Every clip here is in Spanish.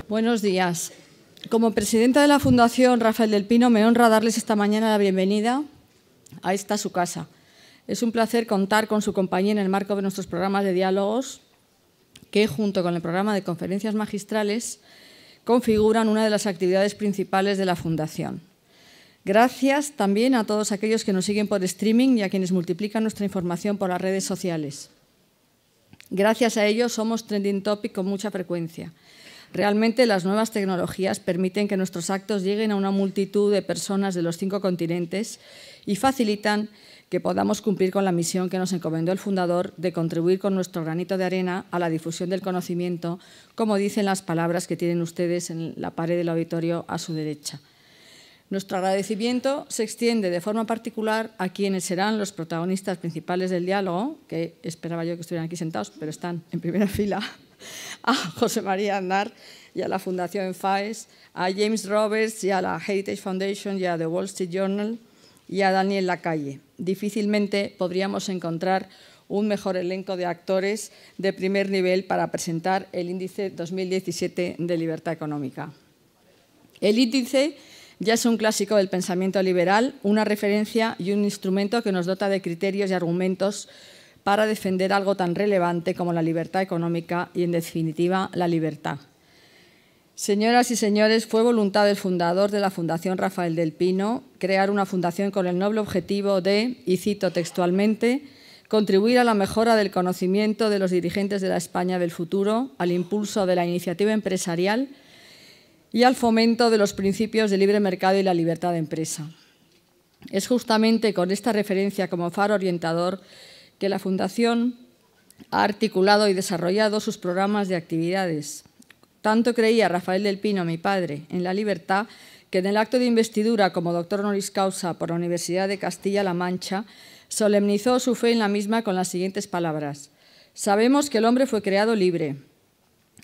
Buenos días. Como presidenta de la Fundación Rafael del Pino, me honra darles esta mañana la bienvenida a esta su casa. Es un placer contar con su compañía en el marco de nuestros programas de diálogos que, junto con el programa de conferencias magistrales, configuran una de las actividades principales de la Fundación. Gracias también a todos aquellos que nos siguen por streaming y a quienes multiplican nuestra información por las redes sociales. Gracias a ellos somos trending topic con mucha frecuencia. Realmente las nuevas tecnologías permiten que nuestros actos lleguen a una multitud de personas de los 5 continentes y facilitan que podamos cumplir con la misión que nos encomendó el fundador de contribuir con nuestro granito de arena a la difusión del conocimiento, como dicen las palabras que tienen ustedes en la pared del auditorio a su derecha. Nuestro agradecimiento se extiende de forma particular a quienes serán los protagonistas principales del diálogo, que esperaba yo que estuvieran aquí sentados, pero están en primera fila, a José María Aznar y a la Fundación FAES, a James Roberts y a la Heritage Foundation y a The Wall Street Journal y a Daniel Lacalle. Difícilmente podríamos encontrar un mejor elenco de actores de primer nivel para presentar el Índice 2017 de Libertad Económica. El índice ya es un clásico del pensamiento liberal, una referencia y un instrumento que nos dota de criterios y argumentos para defender algo tan relevante como la libertad económica y, en definitiva, la libertad. Señoras y señores, fue voluntad del fundador de la Fundación Rafael del Pino crear una fundación con el noble objetivo de, y cito textualmente, contribuir a la mejora del conocimiento de los dirigentes de la España del futuro, al impulso de la iniciativa empresarial y al fomento de los principios de libre mercado y la libertad de empresa. Es justamente con esta referencia como faro orientador que la Fundación ha articulado y desarrollado sus programas de actividades. Tanto creía Rafael del Pino, mi padre, en la libertad, que en el acto de investidura como doctor honoris causa por la Universidad de Castilla-La Mancha, solemnizó su fe en la misma con las siguientes palabras: sabemos que el hombre fue creado libre,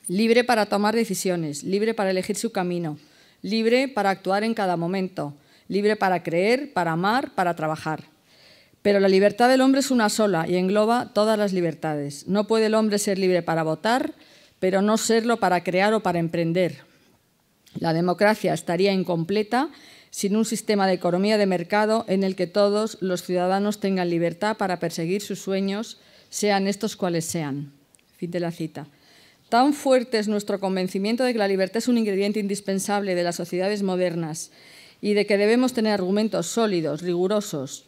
libre para tomar decisiones, libre para elegir su camino, libre para actuar en cada momento, libre para creer, para amar, para trabajar. Pero la libertad del hombre es una sola y engloba todas las libertades. No puede el hombre ser libre para votar, pero no serlo para crear o para emprender. La democracia estaría incompleta sin un sistema de economía de mercado en el que todos los ciudadanos tengan libertad para perseguir sus sueños, sean estos cuales sean. Fin de la cita. Tan fuerte es nuestro convencimiento de que la libertad es un ingrediente indispensable de las sociedades modernas y de que debemos tener argumentos sólidos, rigurosos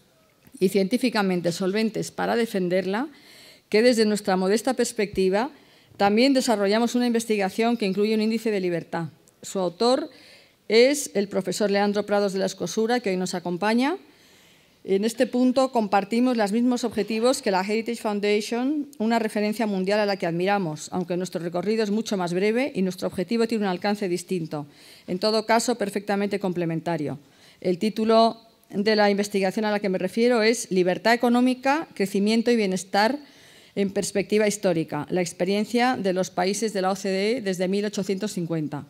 y científicamente solventes para defenderla, que desde nuestra modesta perspectiva también desarrollamos una investigación que incluye un índice de libertad. Su autor es el profesor Leandro Prados de la Escosura, que hoy nos acompaña. En este punto compartimos los mismos objetivos que la Heritage Foundation, una referencia mundial a la que admiramos, aunque nuestro recorrido es mucho más breve y nuestro objetivo tiene un alcance distinto, en todo caso perfectamente complementario. El título de la investigación a la que me refiero es Libertad económica, crecimiento y bienestar en perspectiva histórica, la experiencia de los países de la OCDE desde 1850.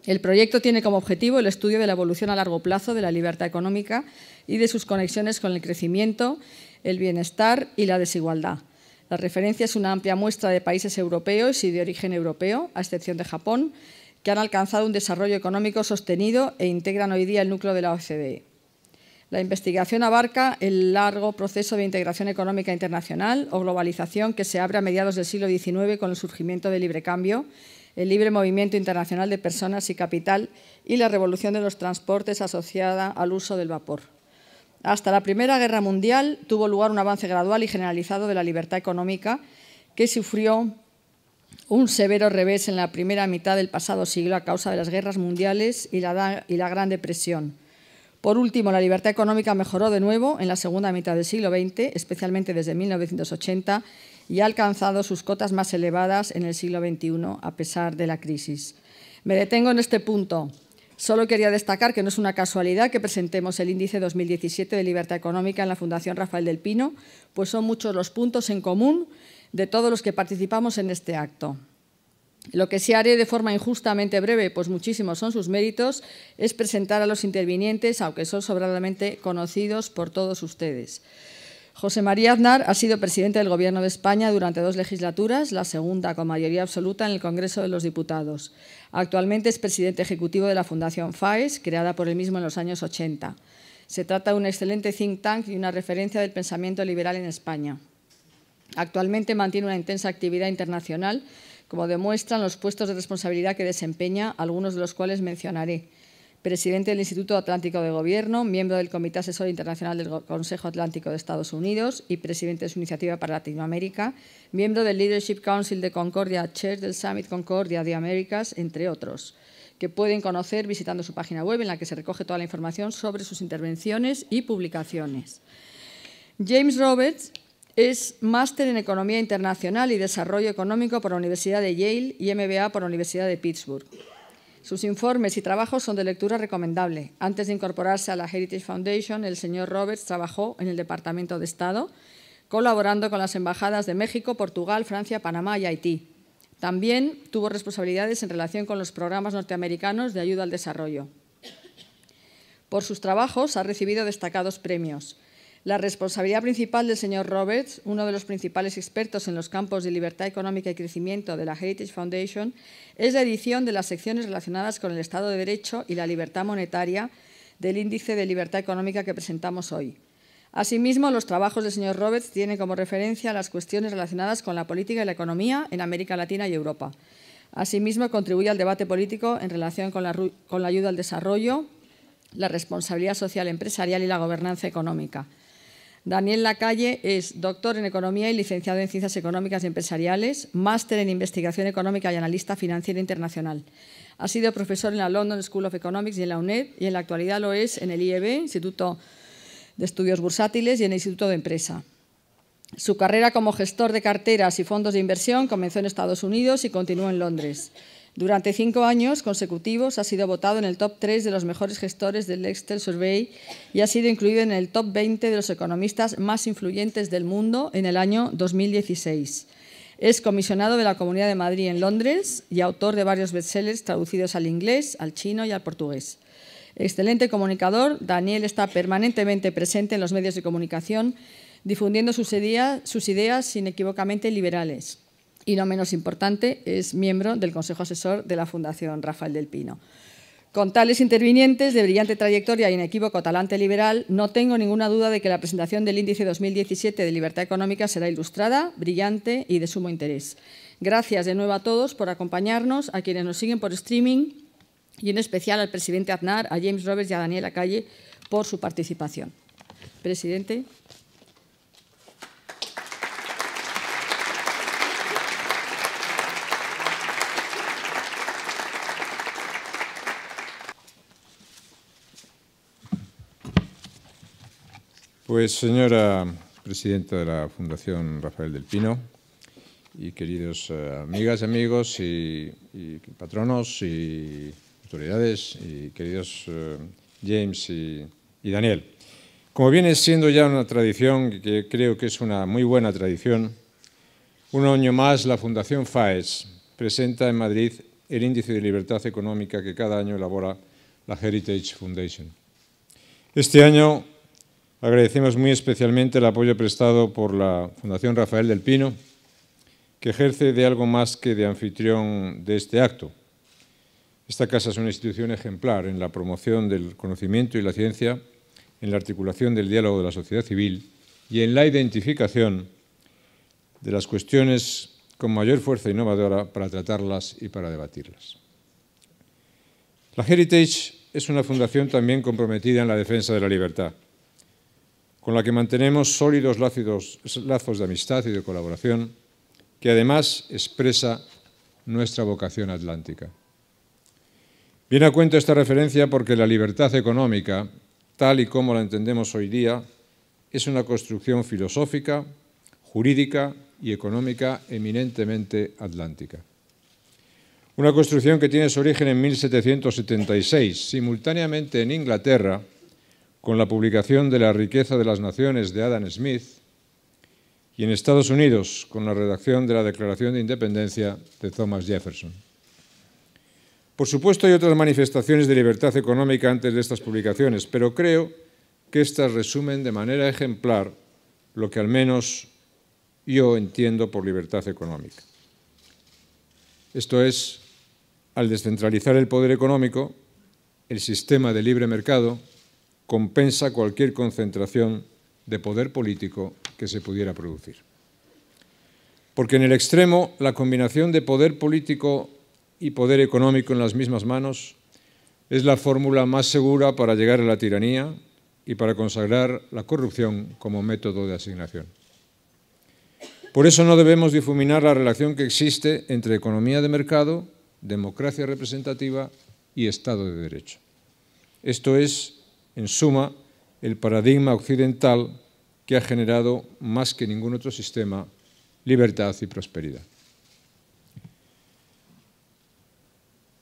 El proyecto tiene como objetivo el estudio de la evolución a largo plazo de la libertad económica y de sus conexiones con el crecimiento, el bienestar y la desigualdad. La referencia es una amplia muestra de países europeos y de origen europeo, a excepción de Japón, que han alcanzado un desarrollo económico sostenido e integran hoy día el núcleo de la OCDE. La investigación abarca el largo proceso de integración económica internacional o globalización que se abre a mediados del siglo XIX con el surgimiento del libre cambio, el libre movimiento internacional de personas y capital y la revolución de los transportes asociada al uso del vapor. Hasta la Primera Guerra Mundial tuvo lugar un avance gradual y generalizado de la libertad económica que sufrió un severo revés en la primera mitad del pasado siglo a causa de las guerras mundiales y la Gran Depresión. Por último, la libertad económica mejoró de nuevo en la segunda mitad del siglo XX, especialmente desde 1980, y ha alcanzado sus cotas más elevadas en el siglo XXI, a pesar de la crisis. Me detengo en este punto. Solo quería destacar que no es una casualidad que presentemos el Índice 2017 de Libertad Económica en la Fundación Rafael del Pino, pues son muchos los puntos en común de todos los que participamos en este acto. Lo que sí haré de forma injustamente breve, pues muchísimos son sus méritos, es presentar a los intervinientes, aunque son sobradamente conocidos por todos ustedes. José María Aznar ha sido presidente del Gobierno de España durante 2 legislaturas, la segunda con mayoría absoluta en el Congreso de los Diputados. Actualmente es presidente ejecutivo de la Fundación FAES, creada por él mismo en los años 80. Se trata de un excelente think tank y una referencia del pensamiento liberal en España. Actualmente mantiene una intensa actividad internacional, como demuestran los puestos de responsabilidad que desempeña, algunos de los cuales mencionaré. Presidente del Instituto Atlántico de Gobierno, miembro del Comité Asesor Internacional del Consejo Atlántico de Estados Unidos y presidente de su iniciativa para Latinoamérica, miembro del Leadership Council de Concordia, chair del Summit Concordia de Américas, entre otros, que pueden conocer visitando su página web en la que se recoge toda la información sobre sus intervenciones y publicaciones. James Roberts es máster en Economía Internacional y Desarrollo Económico por la Universidad de Yale y MBA por la Universidad de Pittsburgh. Sus informes y trabajos son de lectura recomendable. Antes de incorporarse a la Heritage Foundation, el señor Roberts trabajó en el Departamento de Estado, colaborando con las embajadas de México, Portugal, Francia, Panamá y Haití. También tuvo responsabilidades en relación con los programas norteamericanos de ayuda al desarrollo. Por sus trabajos ha recibido destacados premios. La responsabilidad principal del señor Roberts, uno de los principales expertos en los campos de libertad económica y crecimiento de la Heritage Foundation, es la edición de las secciones relacionadas con el Estado de Derecho y la libertad monetaria del Índice de Libertad Económica que presentamos hoy. Asimismo, los trabajos del señor Roberts tienen como referencia las cuestiones relacionadas con la política y la economía en América Latina y Europa. Asimismo, contribuye al debate político en relación con la ayuda al desarrollo, la responsabilidad social empresarial y la gobernanza económica. Daniel Lacalle es doctor en Economía y licenciado en Ciencias Económicas y Empresariales, máster en Investigación Económica y analista financiero internacional. Ha sido profesor en la London School of Economics y en la UNED y en la actualidad lo es en el IEB, Instituto de Estudios Bursátiles, y en el Instituto de Empresa. Su carrera como gestor de carteras y fondos de inversión comenzó en Estados Unidos y continuó en Londres. Durante 5 años consecutivos ha sido votado en el top 3 de los mejores gestores del Excel Survey y ha sido incluido en el top 20 de los economistas más influyentes del mundo en el año 2016. Es comisionado de la Comunidad de Madrid en Londres y autor de varios bestsellers traducidos al inglés, al chino y al portugués. Excelente comunicador, Daniel está permanentemente presente en los medios de comunicación, difundiendo sus ideas inequívocamente liberales. Y no menos importante, es miembro del Consejo Asesor de la Fundación Rafael del Pino. Con tales intervinientes de brillante trayectoria y inequívoco talante liberal, no tengo ninguna duda de que la presentación del Índice 2017 de Libertad Económica será ilustrada, brillante y de sumo interés. Gracias de nuevo a todos por acompañarnos, a quienes nos siguen por streaming y en especial al presidente Aznar, a James Roberts y a Daniel Lacalle por su participación. Presidente. Pues, señora presidenta de la Fundación Rafael del Pino y queridos amigas y amigos y patronos y autoridades y queridos James y Daniel. Como viene siendo ya una tradición, que creo que es una muy buena tradición, un año más la Fundación FAES presenta en Madrid el Índice de Libertad Económica que cada año elabora la Heritage Foundation. Este año agradecemos muy especialmente el apoyo prestado por la Fundación Rafael del Pino, que ejerce de algo más que de anfitrión de este acto. Esta casa es una institución ejemplar en la promoción del conocimiento y la ciencia, en la articulación del diálogo de la sociedad civil y en la identificación de las cuestiones con mayor fuerza innovadora para tratarlas y para debatirlas. La Heritage es una fundación también comprometida en la defensa de la libertad, con la que mantenemos sólidos lazos de amistad y de colaboración, que además expresa nuestra vocación atlántica. Viene a cuento esta referencia porque la libertad económica, tal y como la entendemos hoy día, es una construcción filosófica, jurídica y económica eminentemente atlántica. Una construcción que tiene su origen en 1776, simultáneamente en Inglaterra, con la publicación de La riqueza de las naciones de Adam Smith, y en Estados Unidos, con la redacción de la Declaración de Independencia de Thomas Jefferson. Por supuesto, hay otras manifestaciones de libertad económica antes de estas publicaciones, pero creo que estas resumen de manera ejemplar lo que al menos yo entiendo por libertad económica. Esto es, al descentralizar el poder económico, el sistema de libre mercado compensa cualquier concentración de poder político que se pudiera producir. Porque en el extremo, la combinación de poder político y poder económico en las mismas manos es la fórmula más segura para llegar a la tiranía y para consagrar la corrupción como método de asignación. Por eso no debemos difuminar la relación que existe entre economía de mercado, democracia representativa y Estado de Derecho. Esto es, en suma, el paradigma occidental que ha generado, más que ningún otro sistema, libertad y prosperidad.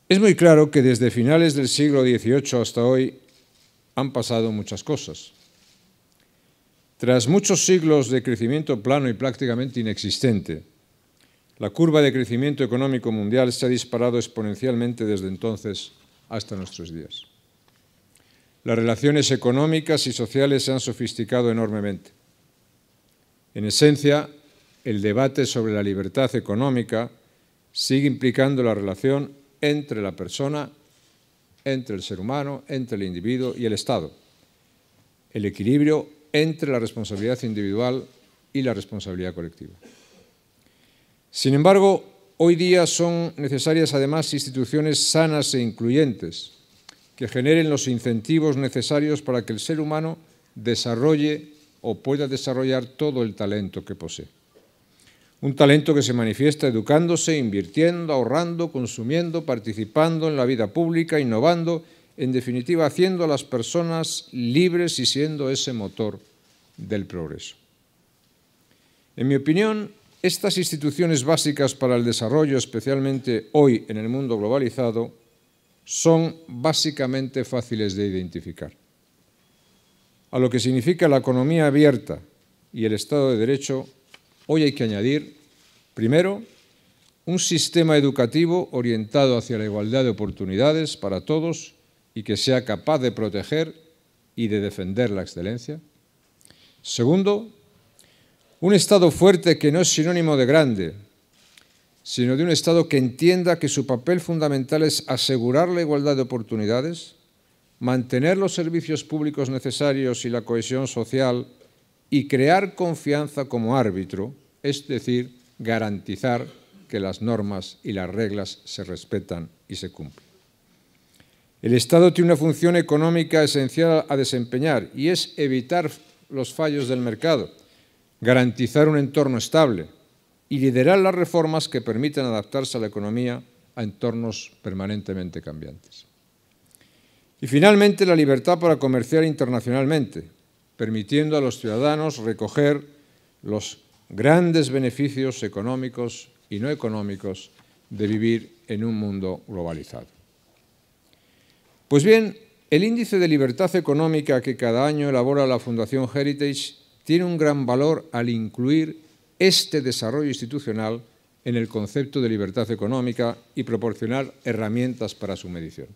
Es muy claro que desde finales del siglo XVIII hasta hoy han pasado muchas cosas. Tras muchos siglos de crecimiento plano y prácticamente inexistente, la curva de crecimiento económico mundial se ha disparado exponencialmente desde entonces hasta nuestros días. Las relaciones económicas y sociales se han sofisticado enormemente. En esencia, el debate sobre la libertad económica sigue implicando la relación entre la persona, entre el ser humano, entre el individuo y el Estado. El equilibrio entre la responsabilidad individual y la responsabilidad colectiva. Sin embargo, hoy día son necesarias además instituciones sanas e incluyentes que generen los incentivos necesarios para que el ser humano desarrolle o pueda desarrollar todo el talento que posee. Un talento que se manifiesta educándose, invirtiendo, ahorrando, consumiendo, participando en la vida pública, innovando, en definitiva, haciendo a las personas libres y siendo ese motor del progreso. En mi opinión, estas instituciones básicas para el desarrollo, especialmente hoy en el mundo globalizado, son básicamente fáciles de identificar. A lo que significa la economía abierta y el Estado de Derecho, hoy hay que añadir, primero, un sistema educativo orientado hacia la igualdad de oportunidades para todos y que sea capaz de proteger y de defender la excelencia. Segundo, un Estado fuerte que no es sinónimo de grande, sino de un Estado que entienda que su papel fundamental es asegurar la igualdad de oportunidades, mantener los servicios públicos necesarios y la cohesión social y crear confianza como árbitro, es decir, garantizar que las normas y las reglas se respetan y se cumplen. El Estado tiene una función económica esencial a desempeñar y es evitar los fallos del mercado, garantizar un entorno estable y liderar las reformas que permitan adaptarse a la economía a entornos permanentemente cambiantes. Y finalmente, la libertad para comerciar internacionalmente, permitiendo a los ciudadanos recoger los grandes beneficios económicos y no económicos de vivir en un mundo globalizado. Pues bien, el índice de libertad económica que cada año elabora la Fundación Heritage tiene un gran valor al incluir este desarrollo institucional en el concepto de libertad económica y proporcionar herramientas para su medición.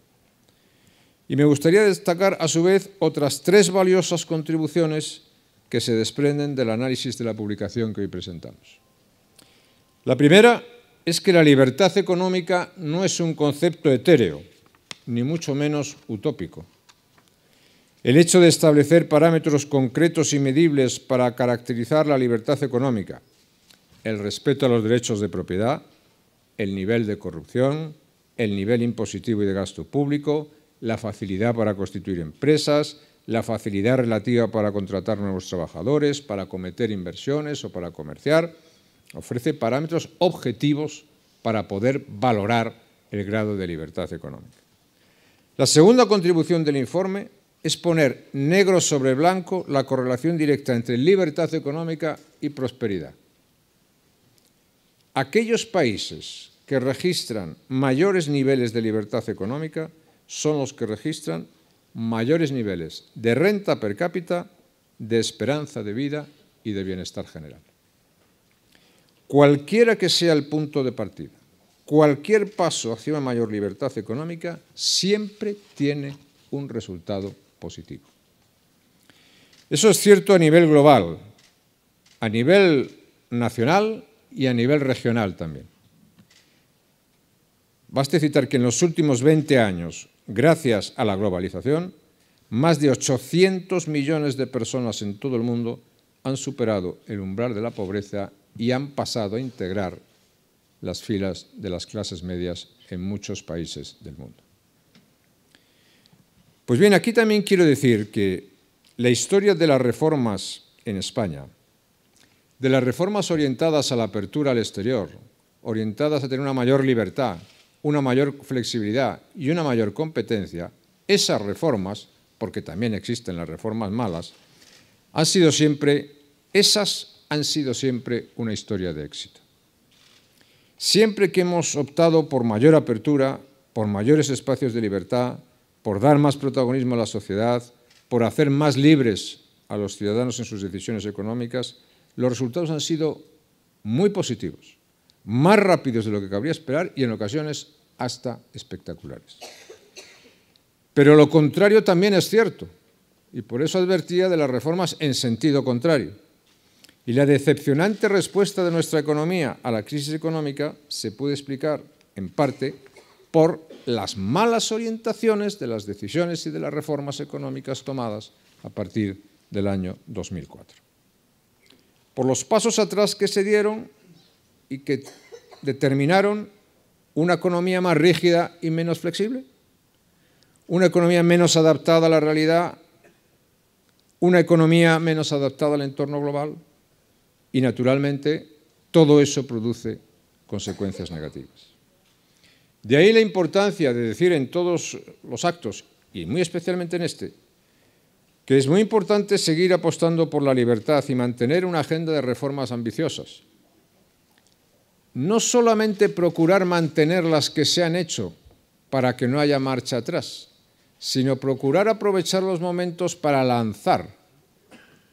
Y me gustaría destacar, a su vez, otras 3 valiosas contribuciones que se desprenden del análisis de la publicación que hoy presentamos. La primera es que la libertad económica no es un concepto etéreo, ni mucho menos utópico. El hecho de establecer parámetros concretos y medibles para caracterizar la libertad económica, el respeto a los derechos de propiedad, el nivel de corrupción, el nivel impositivo y de gasto público, la facilidad para constituir empresas, la facilidad relativa para contratar nuevos trabajadores, para acometer inversiones o para comerciar, ofrece parámetros objetivos para poder valorar el grado de libertad económica. La segunda contribución del informe es poner negro sobre blanco la correlación directa entre libertad económica y prosperidad. Aquellos países que registran mayores niveles de libertad económica son los que registran mayores niveles de renta per cápita, de esperanza de vida y de bienestar general. Cualquiera que sea el punto de partida, cualquier paso hacia una mayor libertad económica siempre tiene un resultado positivo. Eso es cierto a nivel global, a nivel nacional y a nivel regional también. Baste citar que en los últimos 20 años, gracias a la globalización, más de 800 millones de personas en todo el mundo han superado el umbral de la pobreza y han pasado a integrar las filas de las clases medias en muchos países del mundo. Pues bien, aquí también quiero decir que la historia de las reformas en España, de las reformas orientadas a la apertura al exterior, orientadas a tener una mayor libertad, una mayor flexibilidad y una mayor competencia, esas reformas, porque también existen las reformas malas, esas han sido siempre una historia de éxito. Siempre que hemos optado por mayor apertura, por mayores espacios de libertad, por dar más protagonismo a la sociedad, por hacer más libres a los ciudadanos en sus decisiones económicas, los resultados han sido muy positivos, más rápidos de lo que cabría esperar y en ocasiones hasta espectaculares. Pero lo contrario también es cierto, y por eso advertía de las reformas en sentido contrario. Y la decepcionante respuesta de nuestra economía a la crisis económica se puede explicar, en parte, por las malas orientaciones de las decisiones y de las reformas económicas tomadas a partir del año 2004. Por los pasos atrás que se dieron y que determinaron una economía más rígida y menos flexible, una economía menos adaptada a la realidad, una economía menos adaptada al entorno global y, naturalmente, todo eso produce consecuencias negativas. De ahí la importancia de decir en todos los actos, y muy especialmente en este, que es muy importante seguir apostando por la libertad y mantener una agenda de reformas ambiciosas. No solamente procurar mantener las que se han hecho para que no haya marcha atrás, sino procurar aprovechar los momentos para lanzar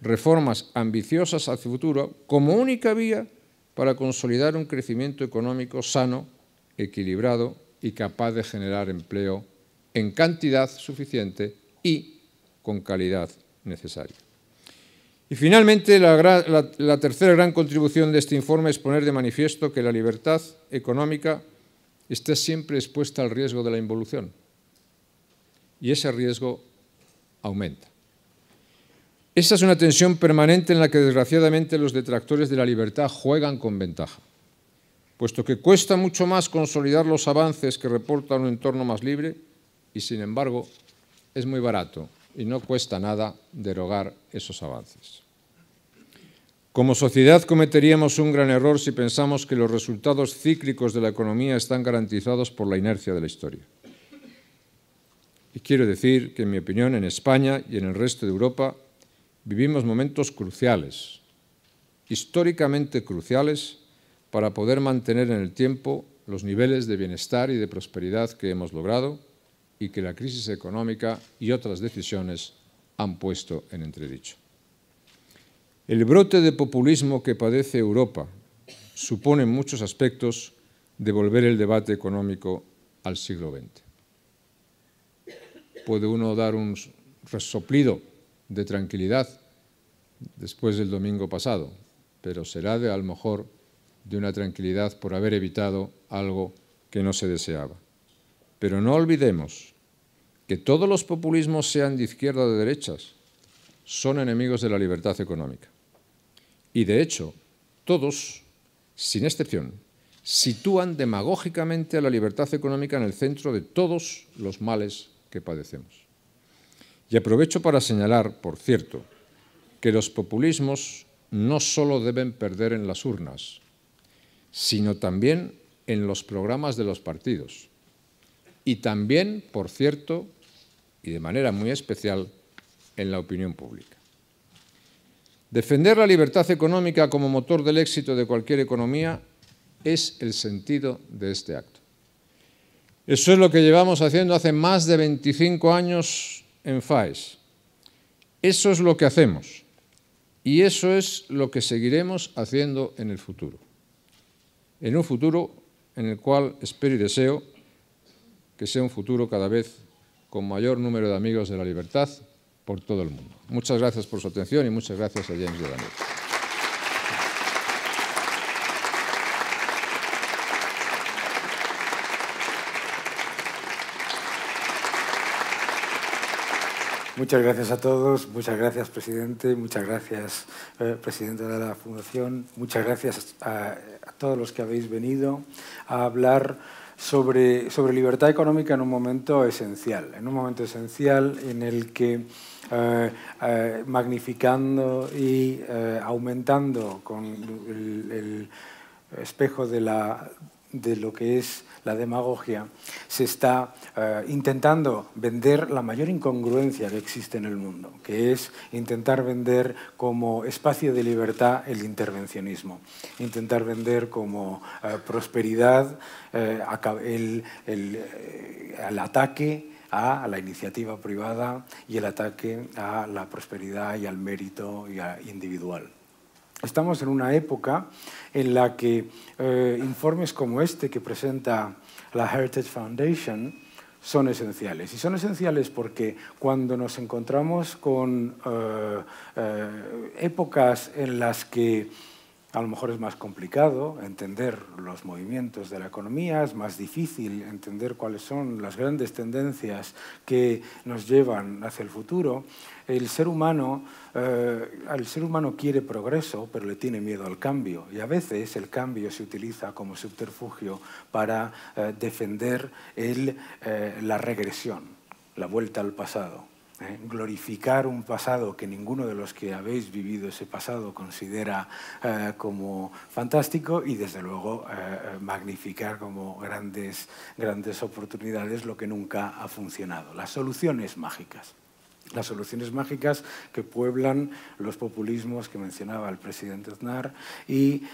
reformas ambiciosas hacia el futuro como única vía para consolidar un crecimiento económico sano, equilibrado y capaz de generar empleo en cantidad suficiente y con calidad necesaria. Y finalmente, la tercera gran contribución de este informe es poner de manifiesto que la libertad económica está siempre expuesta al riesgo de la involución. Y ese riesgo aumenta. Esa es una tensión permanente en la que, desgraciadamente, los detractores de la libertad juegan con ventaja, puesto que cuesta mucho más consolidar los avances que reporta un entorno más libre y, sin embargo, es muy barato y no cuesta nada derogar esos avances. Como sociedad cometeríamos un gran error si pensamos que los resultados cíclicos de la economía están garantizados por la inercia de la historia. Y quiero decir que, en mi opinión, en España y en el resto de Europa vivimos momentos cruciales, históricamente cruciales, para poder mantener en el tiempo los niveles de bienestar y de prosperidad que hemos logrado y que la crisis económica y otras decisiones han puesto en entredicho. El brote de populismo que padece Europa supone en muchos aspectos devolver el debate económico al siglo XX. Puede uno dar un resoplido de tranquilidad después del domingo pasado, pero será a lo mejor de una tranquilidad por haber evitado algo que no se deseaba. Pero no olvidemos que todos los populismos, sean de izquierda o de derechas, son enemigos de la libertad económica. Y, de hecho, todos, sin excepción, sitúan demagógicamente a la libertad económica en el centro de todos los males que padecemos. Y aprovecho para señalar, por cierto, que los populismos no solo deben perder en las urnas, sino también en los programas de los partidos. Y también, por cierto, y de manera muy especial, en la opinión pública. Defender la libertad económica como motor del éxito de cualquier economía es el sentido de este acto. Eso es lo que llevamos haciendo hace más de 25 años en FAES. Eso es lo que hacemos y eso es lo que seguiremos haciendo en el futuro. En un futuro en el cual espero y deseo que sea un futuro cada vez con mayor número de amigos de la libertad por todo el mundo. Muchas gracias por su atención y muchas gracias a James de Daniel. Muchas gracias a todos, muchas gracias, presidente, muchas gracias, presidenta de la Fundación, muchas gracias a todos los que habéis venido a hablar sobre libertad económica en un momento esencial, en el que magnificando y aumentando con el espejo de lo que es la demagogia, se está intentando vender la mayor incongruencia que existe en el mundo, que es intentar vender como espacio de libertad el intervencionismo, intentar vender como prosperidad el ataque a la iniciativa privada y el ataque a la prosperidad y al mérito individual. Estamos en una época en la que informes como este que presenta la Heritage Foundation son esenciales. Y son esenciales porque cuando nos encontramos con épocas en las que a lo mejor es más complicado entender los movimientos de la economía, es más difícil entender cuáles son las grandes tendencias que nos llevan hacia el futuro. El ser humano quiere progreso, pero le tiene miedo al cambio. Y a veces el cambio se utiliza como subterfugio para defender la regresión, la vuelta al pasado. Glorificar un pasado que ninguno de los que habéis vivido ese pasado considera como fantástico y, desde luego, magnificar como grandes oportunidades lo que nunca ha funcionado. Las soluciones mágicas. Las soluciones mágicas que pueblan los populismos que mencionaba el presidente Aznar y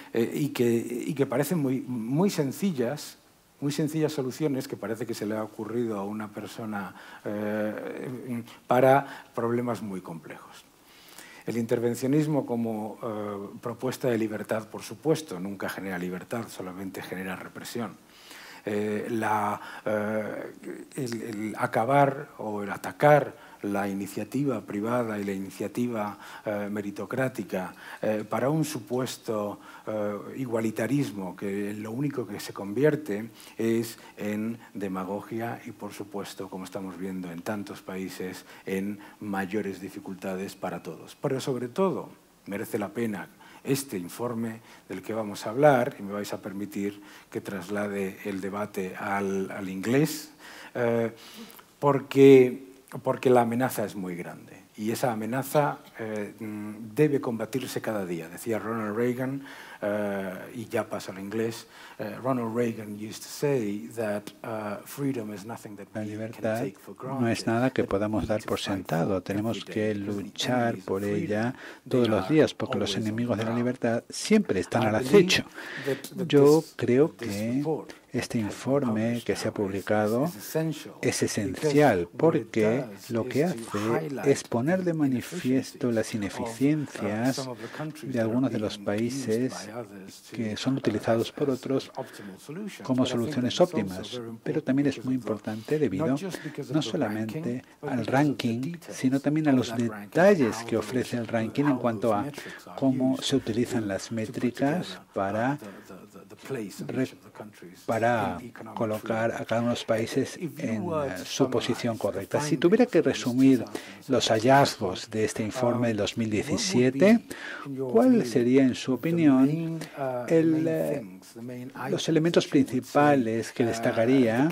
que parecen muy sencillas, soluciones que parece que se le ha ocurrido a una persona para problemas muy complejos. El intervencionismo como propuesta de libertad, por supuesto, nunca genera libertad, solamente genera represión. El acabar o el atacar la iniciativa privada y la iniciativa meritocrática para un supuesto igualitarismo que lo único que se convierte es en demagogia y, por supuesto, como estamos viendo en tantos países, en mayores dificultades para todos. Pero sobre todo merece la pena este informe del que vamos a hablar, y me vais a permitir que traslade el debate al inglés, porque la amenaza es muy grande y esa amenaza debe combatirse cada día. Decía Ronald Reagan, y ya paso al inglés, Ronald Reagan used to say that freedom is nothing that La we can libertad take for granted. no es nada que podamos dar por sentado. Tenemos que luchar por ella todos los días, porque los enemigos de la libertad siempre están al acecho. Yo creo que este informe que se ha publicado es esencial porque lo que hace es poner de manifiesto las ineficiencias de algunos de los países que son utilizados por otros como soluciones óptimas. Pero también es muy importante debido no solamente al ranking, sino también a los detalles que ofrece el ranking en cuanto a cómo se utilizan las métricas para colocar a cada uno de los países en su posición correcta. Si tuviera que resumir los hallazgos de este informe del 2017, ¿cuál sería, en su opinión, los elementos principales que destacaría,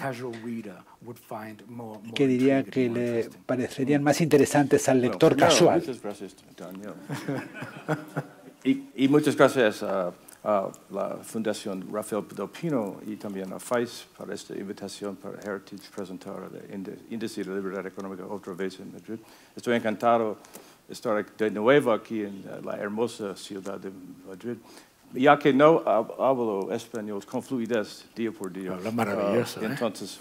que diría que le parecerían más interesantes al lector casual? Muchas gracias, Daniel. y muchas gracias a la Fundación Rafael del Pino y también a FAIS para esta invitación para Heritage presentar el Índice de Libertad Económica otra vez en Madrid. Estoy encantado de estar de nuevo aquí en la hermosa ciudad de Madrid. Ya que no hablo español con fluidez día por día. Habla maravilloso. Entonces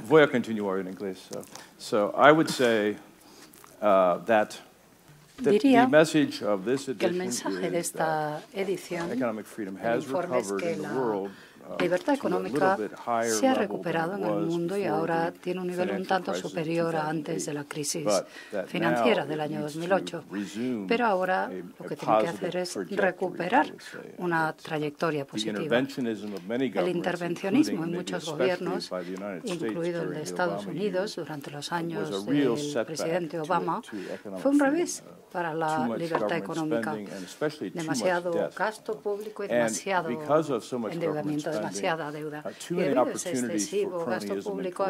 voy a continuar en inglés. So I would say that Diría que el mensaje de esta edición del informe es que libertad económica se ha recuperado en el mundo y ahora tiene un nivel un tanto superior a antes de la crisis financiera del año 2008. Pero ahora lo que tiene que hacer es recuperar una trayectoria positiva. El intervencionismo en muchos gobiernos, incluido el de Estados Unidos durante los años del presidente Obama, fue un revés para la libertad económica. Demasiado gasto público y demasiado endeudamiento, demasiada deuda. Y debido a ese excesivo gasto público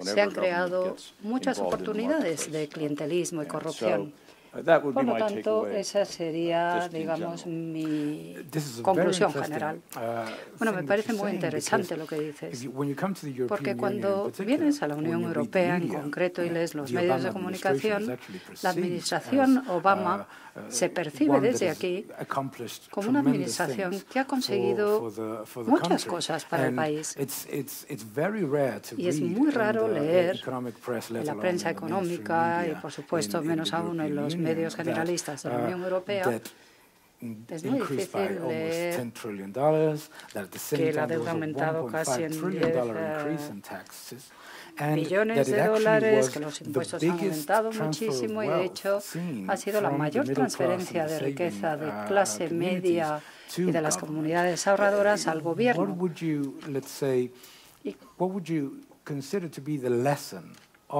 se han creado muchas oportunidades de clientelismo y corrupción. Por lo tanto, esa sería, digamos, mi conclusión general. Bueno, me parece muy interesante lo que dices, porque cuando vienes a la Unión Europea en concreto y lees los medios de comunicación, la administración Obama se percibe desde aquí como una administración que ha conseguido muchas cosas para el país. Y es muy raro leer en la prensa económica y, por supuesto, menos aún en los medios generalistas de la Unión Europea, es muy difícil leer que la deuda ha aumentado casi en 10 billones de dólares, que los impuestos han aumentado muchísimo y, de hecho, ha sido la mayor transferencia de riqueza de clase media y de las comunidades ahorradoras al gobierno.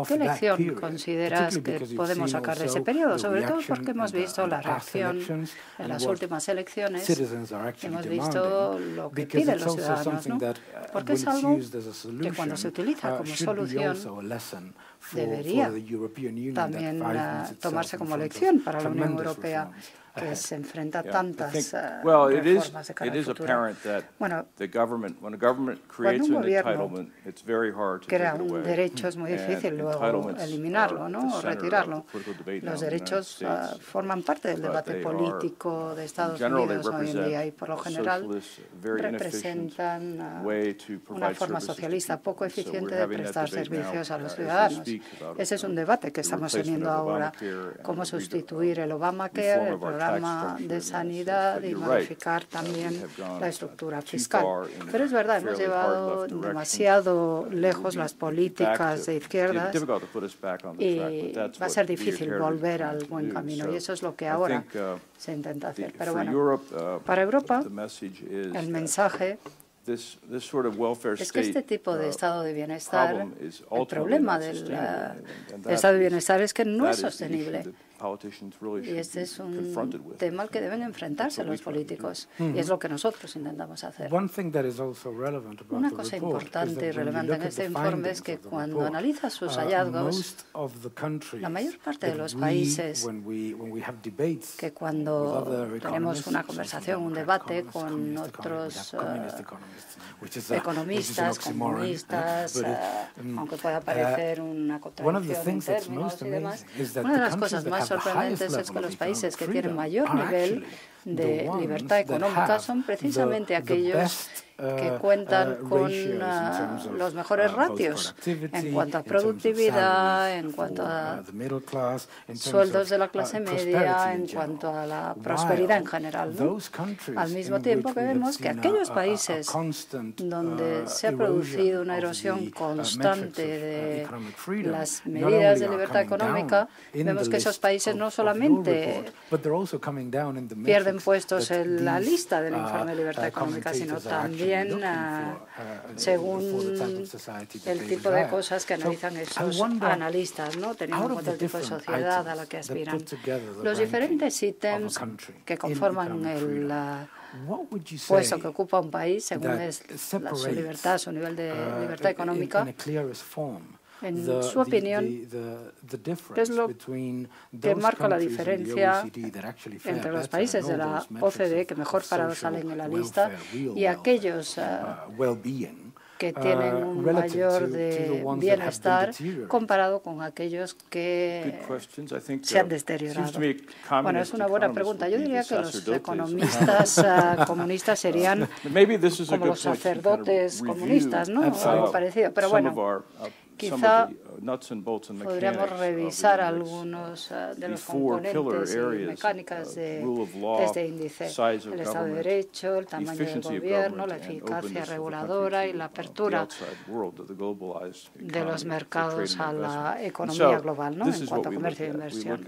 ¿Qué lección consideras que podemos sacar de ese periodo? Sobre todo porque hemos visto la reacción en las últimas elecciones, hemos visto lo que piden los ciudadanos, ¿no? Porque es algo que cuando se utiliza como solución debería también tomarse como lección para la Unión Europea, que se enfrenta a tantas reformas de cara al futuro. Bueno, cuando un gobierno crea un derecho es muy difícil luego eliminarlo, ¿no? O retirarlo. Los derechos forman parte del debate político de Estados Unidos hoy en día y por lo general representan una forma socialista poco eficiente de prestar servicios a los ciudadanos. Ese es un debate que estamos teniendo ahora. Cómo sustituir el Obamacare, el programa de sanidad y modificar también la estructura fiscal. Pero es verdad, hemos llevado demasiado lejos las políticas de izquierdas y va a ser difícil volver al buen camino y eso es lo que ahora se intenta hacer. Pero bueno, para Europa el mensaje es que este tipo de estado de bienestar, el problema del estado de bienestar es que no es sostenible. Y este es un tema al que deben enfrentarse los políticos y es lo que nosotros intentamos hacer. Una cosa importante y relevante en este informe es que cuando analizas sus hallazgos, la mayor parte de los países que cuando tenemos una conversación, un debate con otros economistas, comunistas, aunque pueda parecer una contradicción en términos y demás, una de las cosas más sorprendentes es que los países que tienen mayor nivel de libertad económica son precisamente aquellos que cuentan con los mejores ratios en cuanto a productividad, en cuanto a sueldos de la clase media, en cuanto a la prosperidad en general, ¿no? Al mismo tiempo que vemos que aquellos países donde se ha producido una erosión constante de las medidas de libertad económica, vemos que esos países no solamente pierden puestos en la lista del informe de libertad económica, sino también según el tipo de cosas que analizan esos analistas, ¿no? Teniendo en cuenta el tipo de sociedad a la que aspiran. Los diferentes ítems que conforman el puesto que ocupa un país, según es su libertad, su nivel de libertad económica, en su opinión, ¿qué es lo que marca la diferencia entre los países de la OCDE que mejor parados salen en la lista y aquellos que tienen un mayor de bienestar comparado con aquellos que se han deteriorado? Bueno, es una buena pregunta. Yo diría que los economistas comunistas serían como los sacerdotes comunistas, ¿no? Algo parecido. Pero bueno, Quizá podríamos revisar algunos de los componentes y mecánicas de este índice: el Estado de Derecho, el tamaño del gobierno, la eficacia reguladora y la apertura de los mercados a la economía global, ¿no?, en cuanto a comercio e inversión.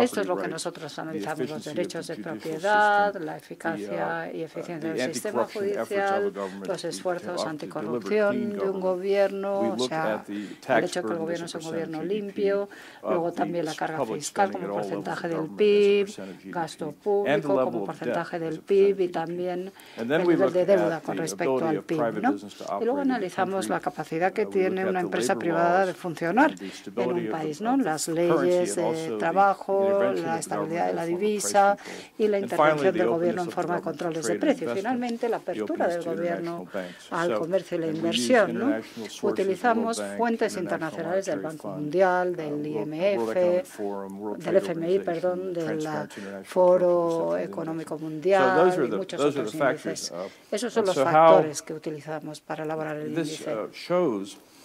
Esto es lo que nosotros analizamos: los derechos de propiedad, la eficacia y eficiencia del sistema judicial, los esfuerzos anticorrupción de un gobierno, o sea, el hecho de que el gobierno sea un gobierno limpio, luego también la carga fiscal como porcentaje del PIB, gasto público como porcentaje del PIB y también el nivel de deuda con respecto al PIB, ¿no? Y luego analizamos la capacidad que tiene una empresa privada de funcionar en un país, ¿no?, las leyes de trabajo, la estabilidad de la divisa y la intervención del gobierno en forma de controles de precio. Y finalmente, la apertura del gobierno al comercio y la inversión, ¿no? Utilizamos fuentes internacionales del Banco Mundial, del IMF, del FMI, perdón, del Foro Económico Mundial y muchos otros índices. Esos son los factores que utilizamos para elaborar el índice.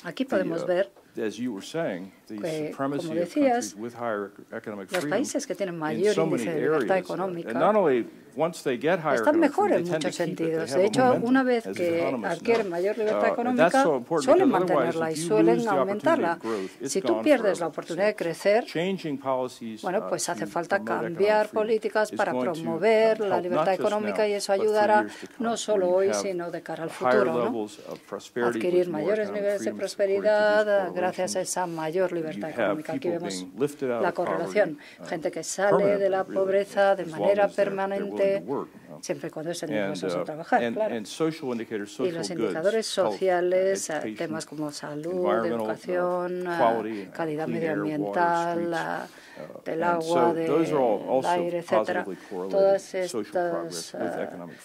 Aquí podemos ver que, como decías, los países que tienen mayor índice de libertad económica están mejor en muchos sentidos. De hecho, una vez que adquieren mayor libertad económica, suelen mantenerla y suelen aumentarla. Si tú pierdes la oportunidad de crecer, bueno, pues hace falta cambiar políticas para promover la libertad económica y eso ayudará no solo hoy, sino de cara al futuro, ¿no? Adquirir mayores niveles de prosperidad gracias a esa mayor libertad económica. Aquí vemos la correlación. Gente que sale de la pobreza de manera permanente, siempre y cuando estén dispuestos a trabajar, claro. Y los indicadores sociales, temas como salud, educación, calidad medioambiental, del agua, del aire, etcétera. Todas estas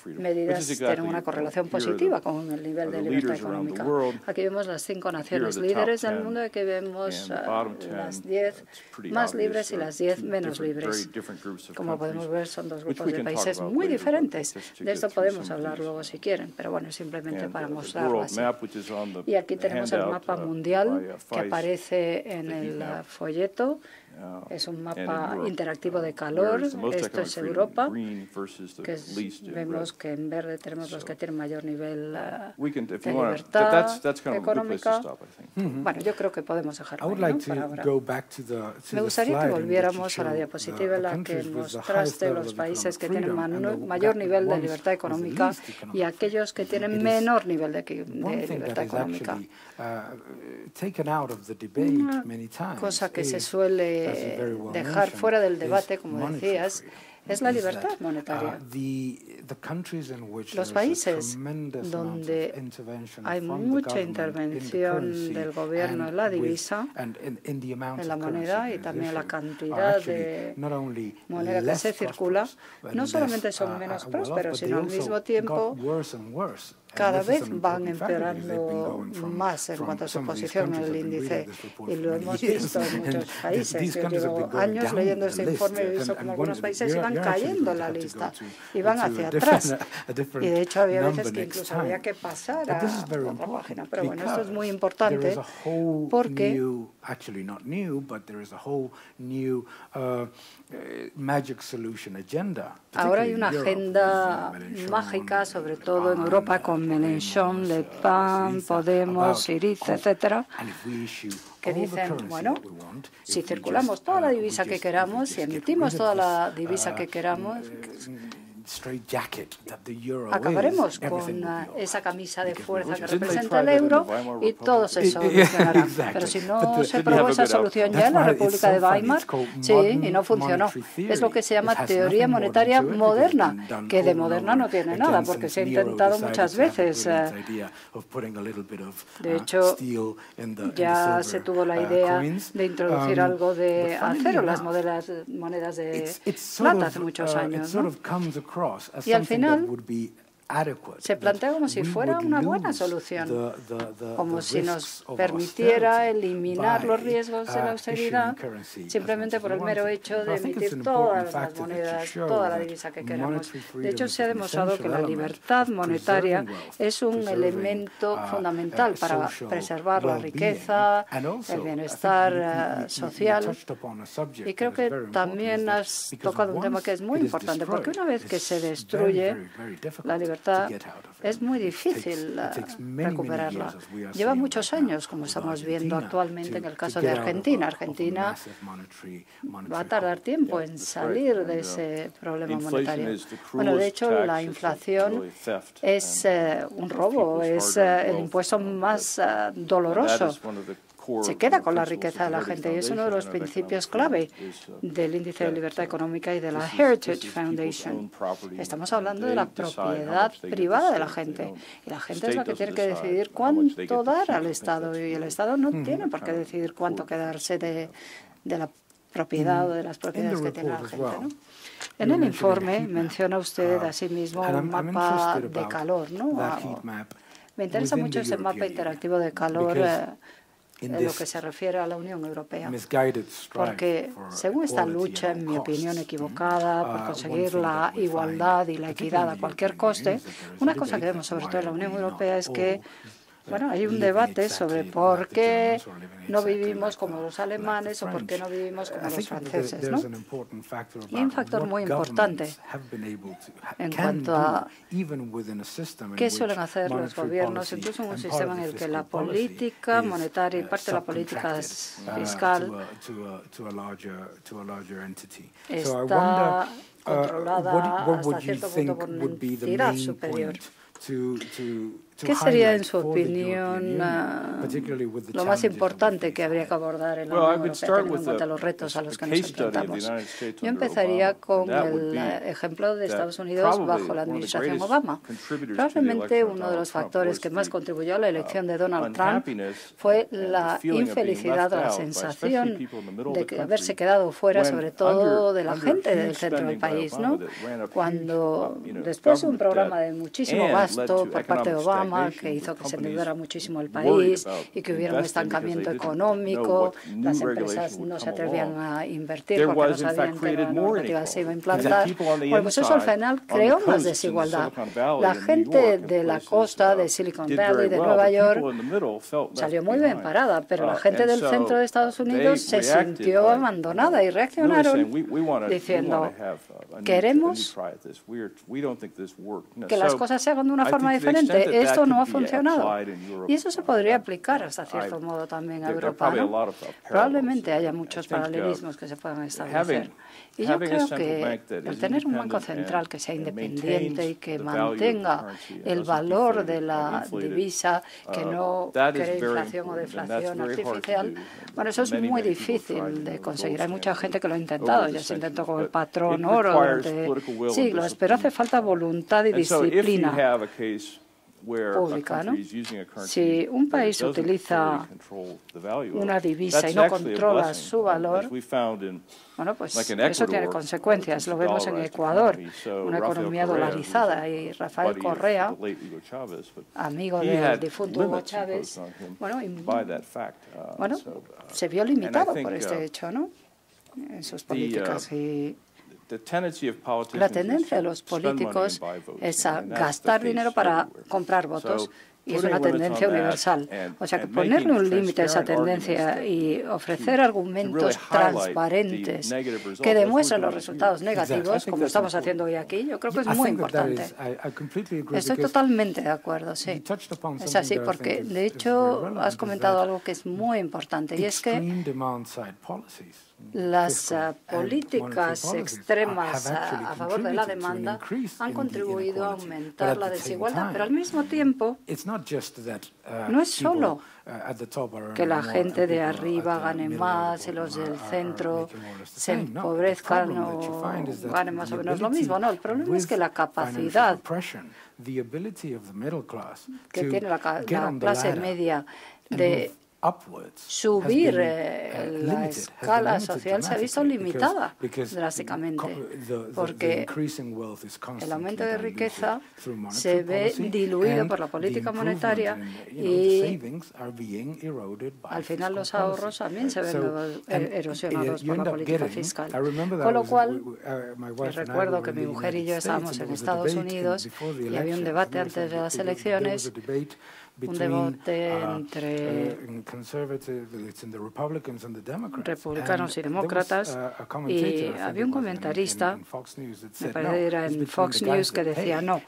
medidas tienen una correlación positiva con el nivel de libertad económica. Aquí vemos las 5 naciones líderes del mundo, y aquí vemos las 10 más libres y las 10 menos libres. Como podemos ver, son dos grupos de países muy diferentes. De esto podemos hablar luego si quieren, pero bueno, simplemente para mostrarlo así. Y aquí tenemos el mapa mundial que aparece en el folleto. Es un mapa interactivo de calor. Esto es Europa, que vemos que en verde tenemos los que tienen mayor nivel de libertad económica. Bueno, yo creo que podemos dejarlo ahí, ¿no?, para ahora. Me gustaría que volviéramos a la diapositiva en la que mostraste los países que tienen mayor nivel de libertad económica y aquellos que tienen menor nivel de libertad económica. Una cosa que se suele dejar fuera del debate, como decías, es la libertad monetaria. Los países donde hay mucha intervención del gobierno en la divisa, en la moneda y también la cantidad de moneda que se circula, no solamente son menos prósperos, sino al mismo tiempo cada vez van empeorando más en cuanto a su posición en el índice. Y lo hemos visto en muchos países. Yo llevo años leyendo este informe y he visto como algunos países iban cayendo en la lista, iban hacia atrás. Y de hecho había veces que incluso había que pasar a otra página. Pero bueno, esto es muy importante porque ahora hay una agenda mágica, sobre todo en Europa, con Mélenchon, Le Pen, Podemos, Syriza, etcétera, que dicen, bueno, si circulamos toda la divisa que queramos, si emitimos toda la divisa que queramos, acabaremos con esa camisa de fuerza que representa el euro y todo se solucionará. Pero si no se probó esa solución ya en la República de Weimar, sí, y no funcionó. Es lo que se llama teoría monetaria moderna, que de moderna no tiene nada, porque se ha intentado muchas veces. De hecho, ya se tuvo la idea de introducir algo de acero, las monedas de plata hace muchos años, ¿no? Y al final se plantea como si fuera una buena solución, como si nos permitiera eliminar los riesgos de la austeridad simplemente por el mero hecho de emitir todas las monedas, toda la divisa que queramos. De hecho, se ha demostrado que la libertad monetaria es un elemento fundamental para preservar la riqueza, el bienestar social. Y creo que también has tocado un tema que es muy importante, porque una vez que se destruye la libertad, es muy difícil recuperarla. Lleva muchos años, como estamos viendo actualmente en el caso de Argentina. Argentina va a tardar tiempo en salir de ese problema monetario. Bueno, de hecho, la inflación es un robo, es el impuesto más doloroso. Se queda con la riqueza de la gente y es uno de los principios clave del Índice de Libertad Económica y de la Heritage Foundation. Estamos hablando de la propiedad privada de la gente y la gente es la que tiene que decidir cuánto dar al Estado y el Estado no tiene por qué decidir cuánto quedarse de la propiedad o de las propiedades que tiene la gente, ¿no? En el informe menciona usted asimismo un mapa de calor, ¿no? Me interesa mucho ese mapa interactivo de calor en lo que se refiere a la Unión Europea, porque según esta lucha, en mi opinión equivocada, por conseguir la igualdad y la equidad a cualquier coste, una cosa que vemos sobre todo en la Unión Europea es que hay un debate sobre por qué no vivimos como los alemanes o por qué no vivimos como los franceses, ¿no? Y hay un factor muy importante en cuanto a qué suelen hacer los gobiernos, incluso en un sistema en el que la política monetaria y parte de la política fiscal está controlada hasta cierto punto por una entidad superior. ¿Qué sería, en su opinión, lo más importante que habría que abordar en la Unión Europea, teniendo en cuenta los retos a los que nos enfrentamos? Yo empezaría con el ejemplo de Estados Unidos bajo la administración Obama. Probablemente uno de los factores que más contribuyó a la elección de Donald Trump fue la infelicidad o la sensación de haberse quedado fuera, sobre todo de la gente del centro del país, ¿no? Cuando, después de un programa de muchísimo gasto por parte de Obama, que hizo que se endeudara muchísimo el país y que hubiera un estancamiento económico, las empresas no se atrevían a invertir porque no sabían que la normativa se iba a implantar. Bueno, pues eso al final creó más desigualdad. La gente de la costa de Silicon Valley, de Nueva York, salió muy bien parada, pero la gente del centro de Estados Unidos se sintió abandonada y reaccionaron diciendo: queremos que las cosas se hagan de una forma diferente. Esto no ha funcionado. Y eso se podría aplicar hasta cierto modo también a Europa, ¿no? Probablemente haya muchos paralelismos que se puedan establecer. Y yo creo que el tener un banco central que sea independiente y que mantenga el valor de la divisa, que no cree inflación o deflación artificial, bueno, eso es muy difícil de conseguir. Hay mucha gente que lo ha intentado. Ya se intentó con el patrón oro durante siglos, pero hace falta voluntad y disciplina pública, ¿no? Si un país utiliza una divisa y no controla su valor, bueno, pues eso tiene consecuencias. Lo vemos en Ecuador, una economía dolarizada, y Rafael Correa, amigo del difunto Hugo Chávez, bueno, se vio limitado por este hecho, ¿no? En sus políticas. Y la tendencia de los políticos es a gastar dinero para comprar votos, y es una tendencia universal. O sea que ponerle un límite a esa tendencia y ofrecer argumentos transparentes que demuestren los resultados negativos, como estamos haciendo hoy aquí, yo creo que es muy importante. Estoy totalmente de acuerdo, sí. Es así, porque de hecho has comentado algo que es muy importante, y es que las políticas extremas a favor de la demanda han contribuido a aumentar la desigualdad, pero al mismo tiempo no es solo que la gente de arriba gane más y los del centro se empobrezcan o ganen más o menos lo mismo. No, el problema es que la capacidad que tiene la clase media de subir la escala social se ha visto limitada drásticamente, porque el aumento de riqueza se ve diluido por la política monetaria y al final los ahorros también se ven erosionados por la política fiscal. Con lo cual, recuerdo que mi mujer y yo estábamos en Estados Unidos y había un debate antes de las elecciones, un debate entre republicanos y demócratas, y había un comentarista, me parece que era en Fox News, que decía, no,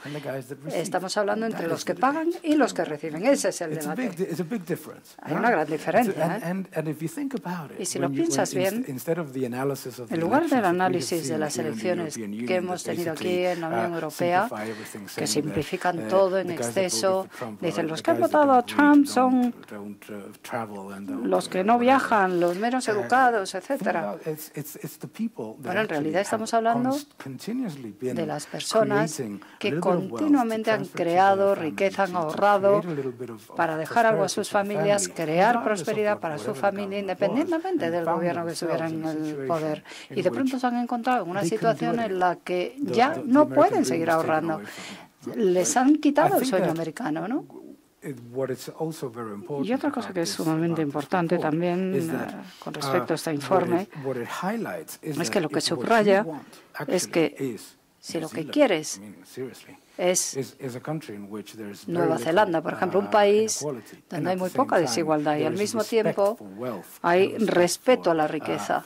estamos hablando entre los que pagan y los que reciben. Ese es el debate. Hay una gran diferencia, Y si lo piensas bien, en lugar del análisis de las elecciones que hemos tenido aquí en la Unión Europea, que simplifican todo en exceso, dicen los que han votado a Trump son los que no viajan, los menos educados, etcétera. Bueno, en realidad estamos hablando de las personas que continuamente han creado riqueza, han ahorrado para dejar algo a sus familias, crear prosperidad para su familia, independientemente del gobierno que estuviera en el poder. Y de pronto se han encontrado en una situación en la que ya no pueden seguir ahorrando. Les han quitado el sueño americano, ¿no? Y otra cosa que es sumamente importante también con respecto a este informe es que lo que subraya es que si lo que quieres es Nueva Zelanda, por ejemplo, un país donde hay muy poca desigualdad y al mismo tiempo hay respeto a la riqueza,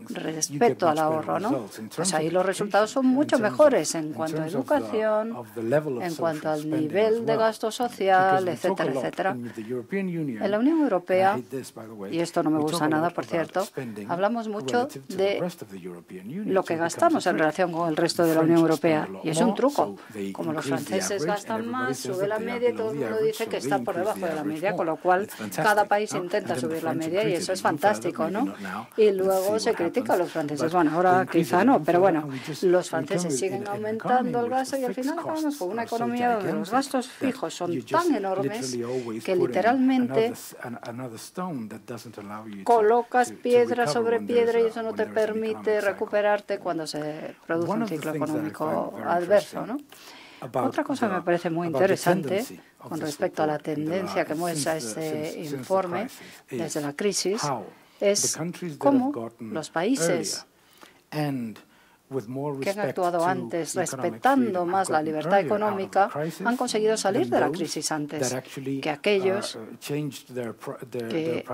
respeto al ahorro, ¿no? Pues ahí los resultados son mucho mejores en cuanto a educación, en cuanto al nivel de gasto social, etcétera, etcétera. En la Unión Europea, y esto no me gusta nada, por cierto, hablamos mucho de lo que gastamos en relación con el resto de la Unión Europea, y es un truco. Como los franceses gastan más, sube la media y todo el mundo dice que está por debajo de la media, con lo cual cada país intenta subir la media y eso es fantástico, ¿no? Y luego se critica a los franceses. Bueno, ahora quizá no, pero bueno, los franceses siguen aumentando el gasto y al final acabamos con una economía donde los gastos fijos son tan enormes que literalmente colocas piedra sobre piedra y eso no te permite recuperarte cuando se produce un ciclo económico adverso, ¿no? Otra cosa que me parece muy interesante con respecto a la tendencia que muestra este informe desde la crisis es cómo los países que han actuado antes respetando más la libertad económica han conseguido salir de la crisis antes que aquellos que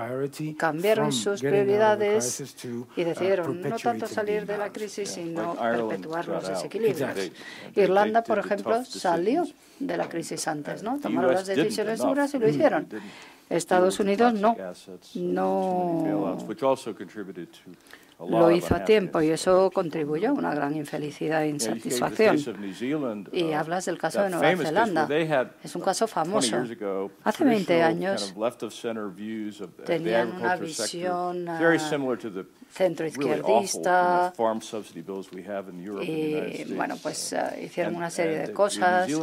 cambiaron sus prioridades y decidieron no tanto salir de la crisis sino perpetuar los desequilibrios. Irlanda, por ejemplo, salió de la crisis antes, ¿no? Tomaron las decisiones duras y lo hicieron. Estados Unidos no lo hizo a tiempo y eso contribuyó a una gran infelicidad e insatisfacción. Y hablas del caso de Nueva Zelanda. Es un caso famoso. Hace 20 años tenían una visión centroizquierdista y, bueno, pues hicieron una serie de cosas y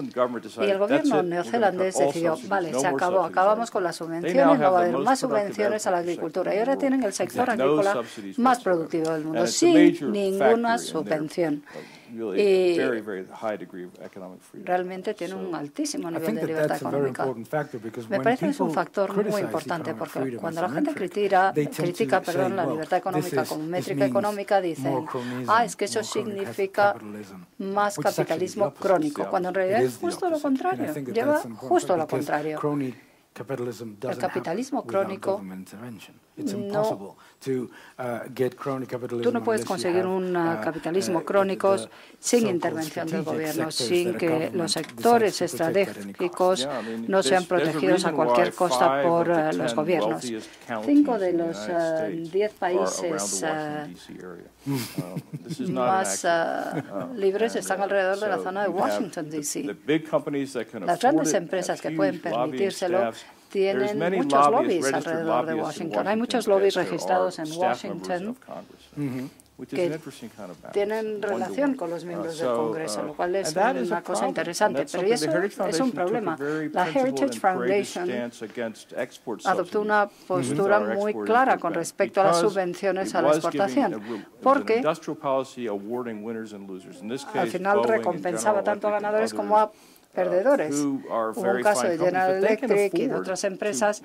el gobierno neozelandés decidió, vale, se acabó, acabamos con las subvenciones, no va a haber más subvenciones a la agricultura y ahora tienen el sector agrícola más productivo del mundo, sin ninguna subvención. Y realmente tiene un altísimo nivel de libertad económica. Me parece que es un factor muy importante porque cuando la gente critica la libertad económica como métrica económica, dicen, es que eso significa más capitalismo crónico, cuando en realidad es justo lo contrario, lleva justo lo contrario. El capitalismo crónico tú no puedes conseguir un capitalismo crónico sin intervención del gobierno, sin que los sectores estratégicos no sean protegidos a cualquier costa por los gobiernos. 5 de los 10 países más libres están alrededor de la zona de Washington, D.C. Las grandes empresas que pueden permitírselo tienen muchos lobbies alrededor de Washington. Hay muchos lobbies registrados en Washington que tienen relación con los miembros del Congreso, lo cual es una cosa interesante. Pero eso es un problema. La Heritage Foundation adoptó una postura muy clara con respecto a las subvenciones a la exportación, porque al final recompensaba tanto a ganadores como a perdedores. Hubo un caso de General Electric y de otras empresas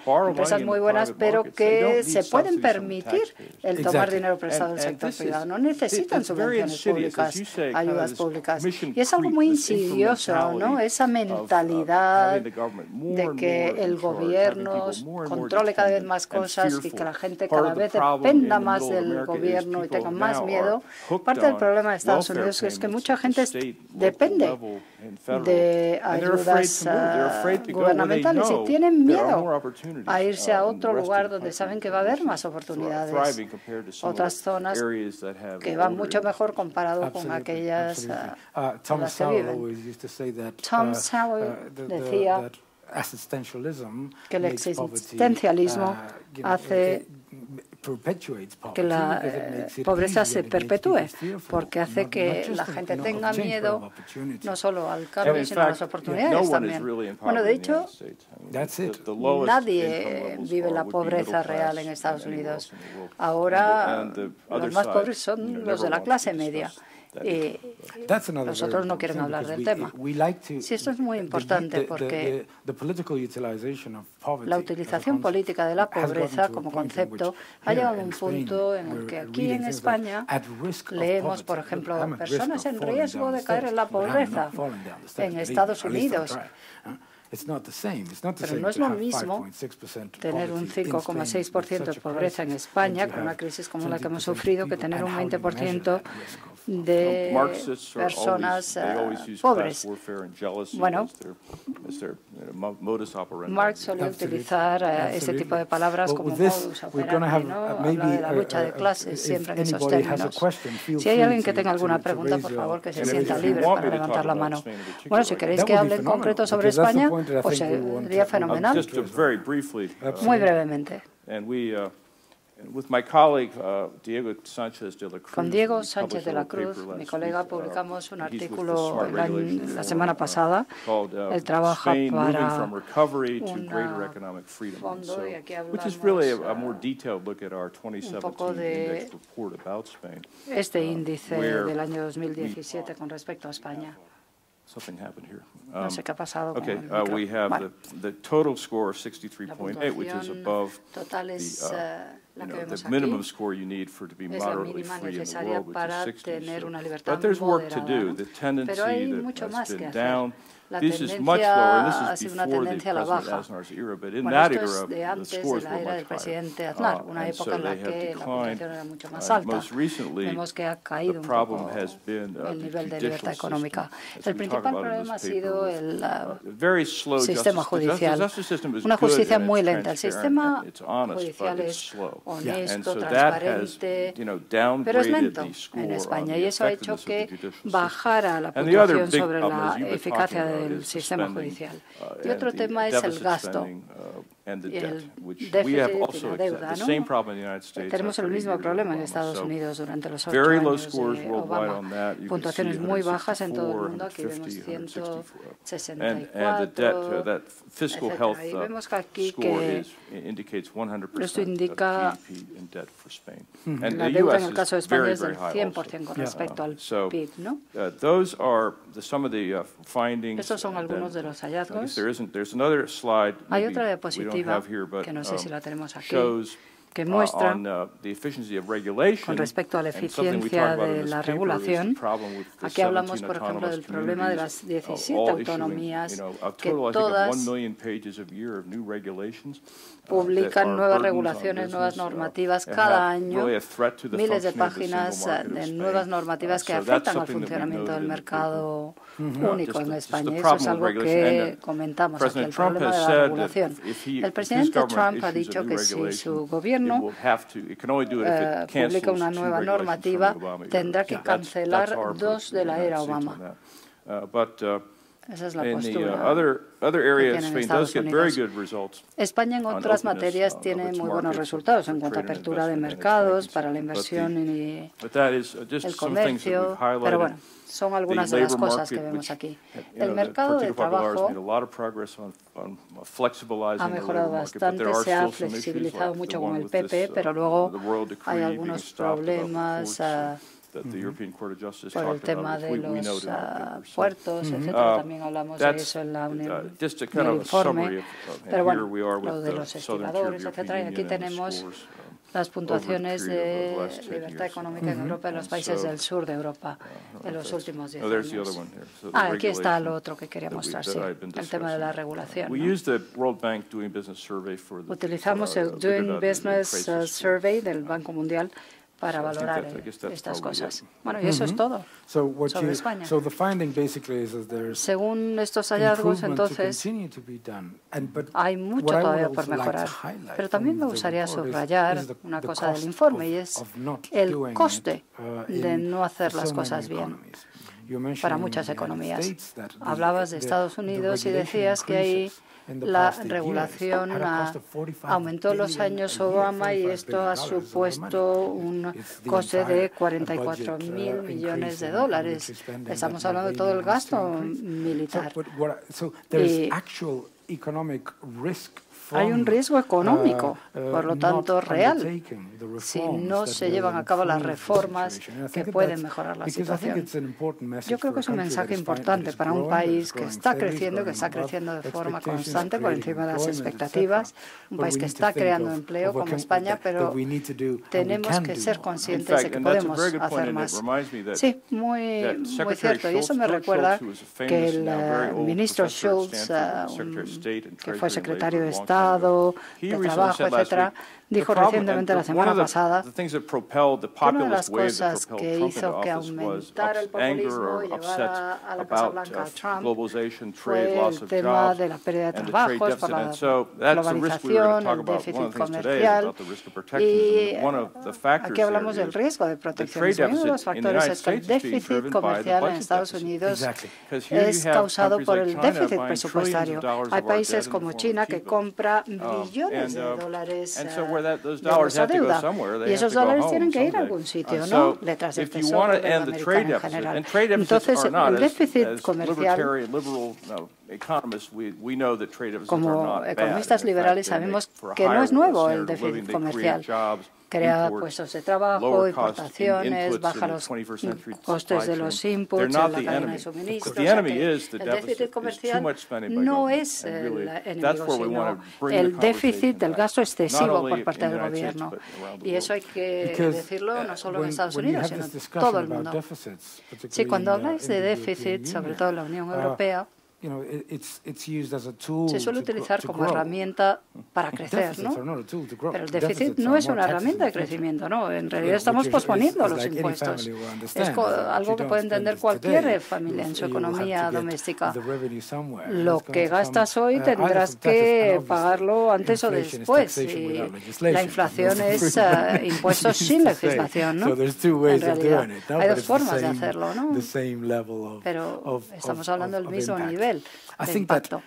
muy buenas, pero que se pueden permitir el tomar dinero prestado del sector privado. No necesitan subvenciones públicas, ayudas públicas. Y es algo muy insidioso, ¿no? Esa mentalidad de que el gobierno controle cada vez más cosas y que la gente cada vez dependa más del gobierno y tenga más miedo. Parte del problema de Estados Unidos es que mucha gente depende de ayudas gubernamentales y tienen miedo a irse a otro lugar donde saben que va a haber más oportunidades, otras zonas que van mucho mejor comparado con aquellas en las que viven. Tom Sawyer decía que el existencialismo hace que la pobreza se perpetúe, porque hace que la gente tenga miedo no solo al cambio, sino a las oportunidades también. Bueno, de hecho, nadie vive la pobreza real en Estados Unidos. Ahora, los más pobres son los de la clase media. Y los otros no quieren hablar del tema. Sí, esto es muy importante porque la utilización política de la pobreza como concepto ha llegado a un punto en el que aquí en España leemos, por ejemplo, personas en riesgo de caer en la pobreza en Estados Unidos. Pero no es lo mismo tener un 5,6% de pobreza en España con una crisis como la que hemos sufrido que tener un 20% de personas pobres. Bueno, Marx solía utilizar este tipo de palabras como modus operandi, ¿no? Habla de la lucha de clases siempre en esos términos. Si hay alguien que tenga alguna pregunta, por favor, que se sienta libre para levantar la mano. Bueno, si queréis que hable en concreto sobre España, pues sería fenomenal. Muy brevemente. Con Diego Sánchez de la Cruz, mi colega, publicamos un artículo la semana pasada. Él trabaja para un fondo y aquí hablamos un poco de este índice del año 2017 con respecto a España. No sé qué ha pasado con el micro. We have the total score of 63.8, which is above the minimum score you need to be moderately free in the world, which is 60. But there's work to do. The tendency that has been down. This is much lower, and this is before the President Aznar's era, but in that era, the scores were much higher. And so they have declined. Most recently, the problem has been the judicial system. El principal problema ha sido el sistema judicial. Una justicia muy lenta. El sistema judicial es honesto, transparente, pero es lento en España. Y eso ha hecho que bajara la puntuación sobre la eficacia del sistema judicial. Y otro tema es el gasto y el déficit y la deuda, ¿no? Tenemos el mismo problema en Estados Unidos durante los 8 años de Obama. Puntuaciones muy bajas en todo el mundo. Aquí vemos 164, etc. Y vemos que aquí que esto indica la deuda en el caso de España es del 100% con respecto al PIB, ¿no? Estos son algunos de los hallazgos. Hay otra diapositiva que no sé si la tenemos aquí, que muestra, con respecto a la eficiencia de la regulación, aquí hablamos, por ejemplo, del problema de las 17 autonomías que todas publican nuevas regulaciones, nuevas normativas cada año, miles de páginas de nuevas normativas que afectan al funcionamiento del mercado único en España. Eso es algo que comentamos aquí, el problema de la regulación. El presidente Trump ha dicho que si su gobierno publica una nueva normativa, tendrá que cancelar 2 de la era Obama. Esa es la In postura other que areas, tienen Spain does Estados get very Unidos. good results. España en on otras openness, materias tiene of its muy buenos markets, resultados en for cuanto a trade and apertura de investment and its mercados banking para la system. inversión y But that is just el some things that we've comercio. Pero highlighted. bueno, son The algunas de las labor cosas que market, vemos which, aquí. you El know, the mercado de Partido Popular has trabajo made a lot of progress on flexibilizing ha the labor mejorado market, but bastante, there are se ha still some issues flexibilizado like mucho the con one el with PP, this, pero luego the Royal Decree hay being algunos stopped about problemas that the European Court of Justice por el talked about, tema which de we los noted in our paper. So, puertos, etcétera. También hablamos de eso en la Unión just a en kind el of a summary informe. of Pero here bueno, we are lo with de the los Southern Tier of estiradores, the etcétera. Y European aquí Union and the tenemos scores las puntuaciones over the period de of the last 10 libertad years. económica en Europa en los países del sur de Europa en los últimos 10 there's the años. other one here. So the Aquí está regulation lo otro que quería that mostrar, that sí, I've been el tema de la discussing. regulación. We ¿no? use the World Bank Doing Business Survey for the Utilizamos el look at Doing that in Business crisis. Survey del Banco Mundial para So I think valorar I guess that's estas probably cosas. it. Bueno, y eso es todo So what sobre España. so the finding basically is that there's Según estos hallazgos, improvement to entonces, continue to be done. But hay mucho what I would todavía also por like to mejorar. highlight Pero también me from the gustaría report subrayar is una the cosa del cost informe, y es of not el doing coste it, de in no hacer so las many cosas bien economies. You mentioned para in muchas the United economías. States that Hablabas de Estados Unidos y decías que ahí la regulación aumentó en los años Obama y esto ha supuesto un coste de 44.000 millones de dólares. Estamos hablando de todo el gasto militar. Y hay un riesgo económico, por lo tanto, real, si no se llevan a cabo las reformas que pueden mejorar la situación. Yo creo que es un mensaje importante para un país que está creciendo de forma constante por encima de las expectativas, un país que está creando empleo como España, pero tenemos que ser conscientes de que podemos hacer más. Sí, muy cierto. Y eso me recuerda que el ministro Schultz, que fue secretario de Estado, de Trabajo, etcétera, dijo recientemente la semana pasada que una de las cosas que hizo que aumentara el populismo y llevara a la Casa Blanca a Trump fue el tema de la pérdida de trabajos por la globalización, el déficit comercial. Y aquí hablamos del riesgo de proteccionismo. Uno de los factores es que el déficit comercial en Estados Unidos es causado por el déficit presupuestario. Hay países como China que compra billones de dólares de esa deuda, y esos dólares tienen que ir a algún sitio, ¿no? Letras del Tesoro, deuda americana en general. Entonces, el déficit comercial, como economistas liberales sabemos que no es nuevo el déficit comercial. Crea puestos de trabajo, importaciones, baja los costes de los inputs en la cadena de suministro. O sea que el déficit comercial no es el enemigo, sino el déficit del gasto excesivo por parte del gobierno. Y eso hay que decirlo no solo en Estados Unidos, sino en todo el mundo. Sí, cuando habláis de déficit, sobre todo en la Unión Europea, se suele utilizar como herramienta para crecer, ¿no? Pero el déficit no es una herramienta de crecimiento, ¿no? En realidad estamos posponiendo los impuestos. Es algo que puede entender cualquier familia en su economía doméstica. Lo que gastas hoy tendrás que pagarlo antes o después. Y la inflación es impuestos sin legislación, ¿no? En realidad, hay dos formas de hacerlo, ¿no? Pero estamos hablando del mismo nivel de impacto.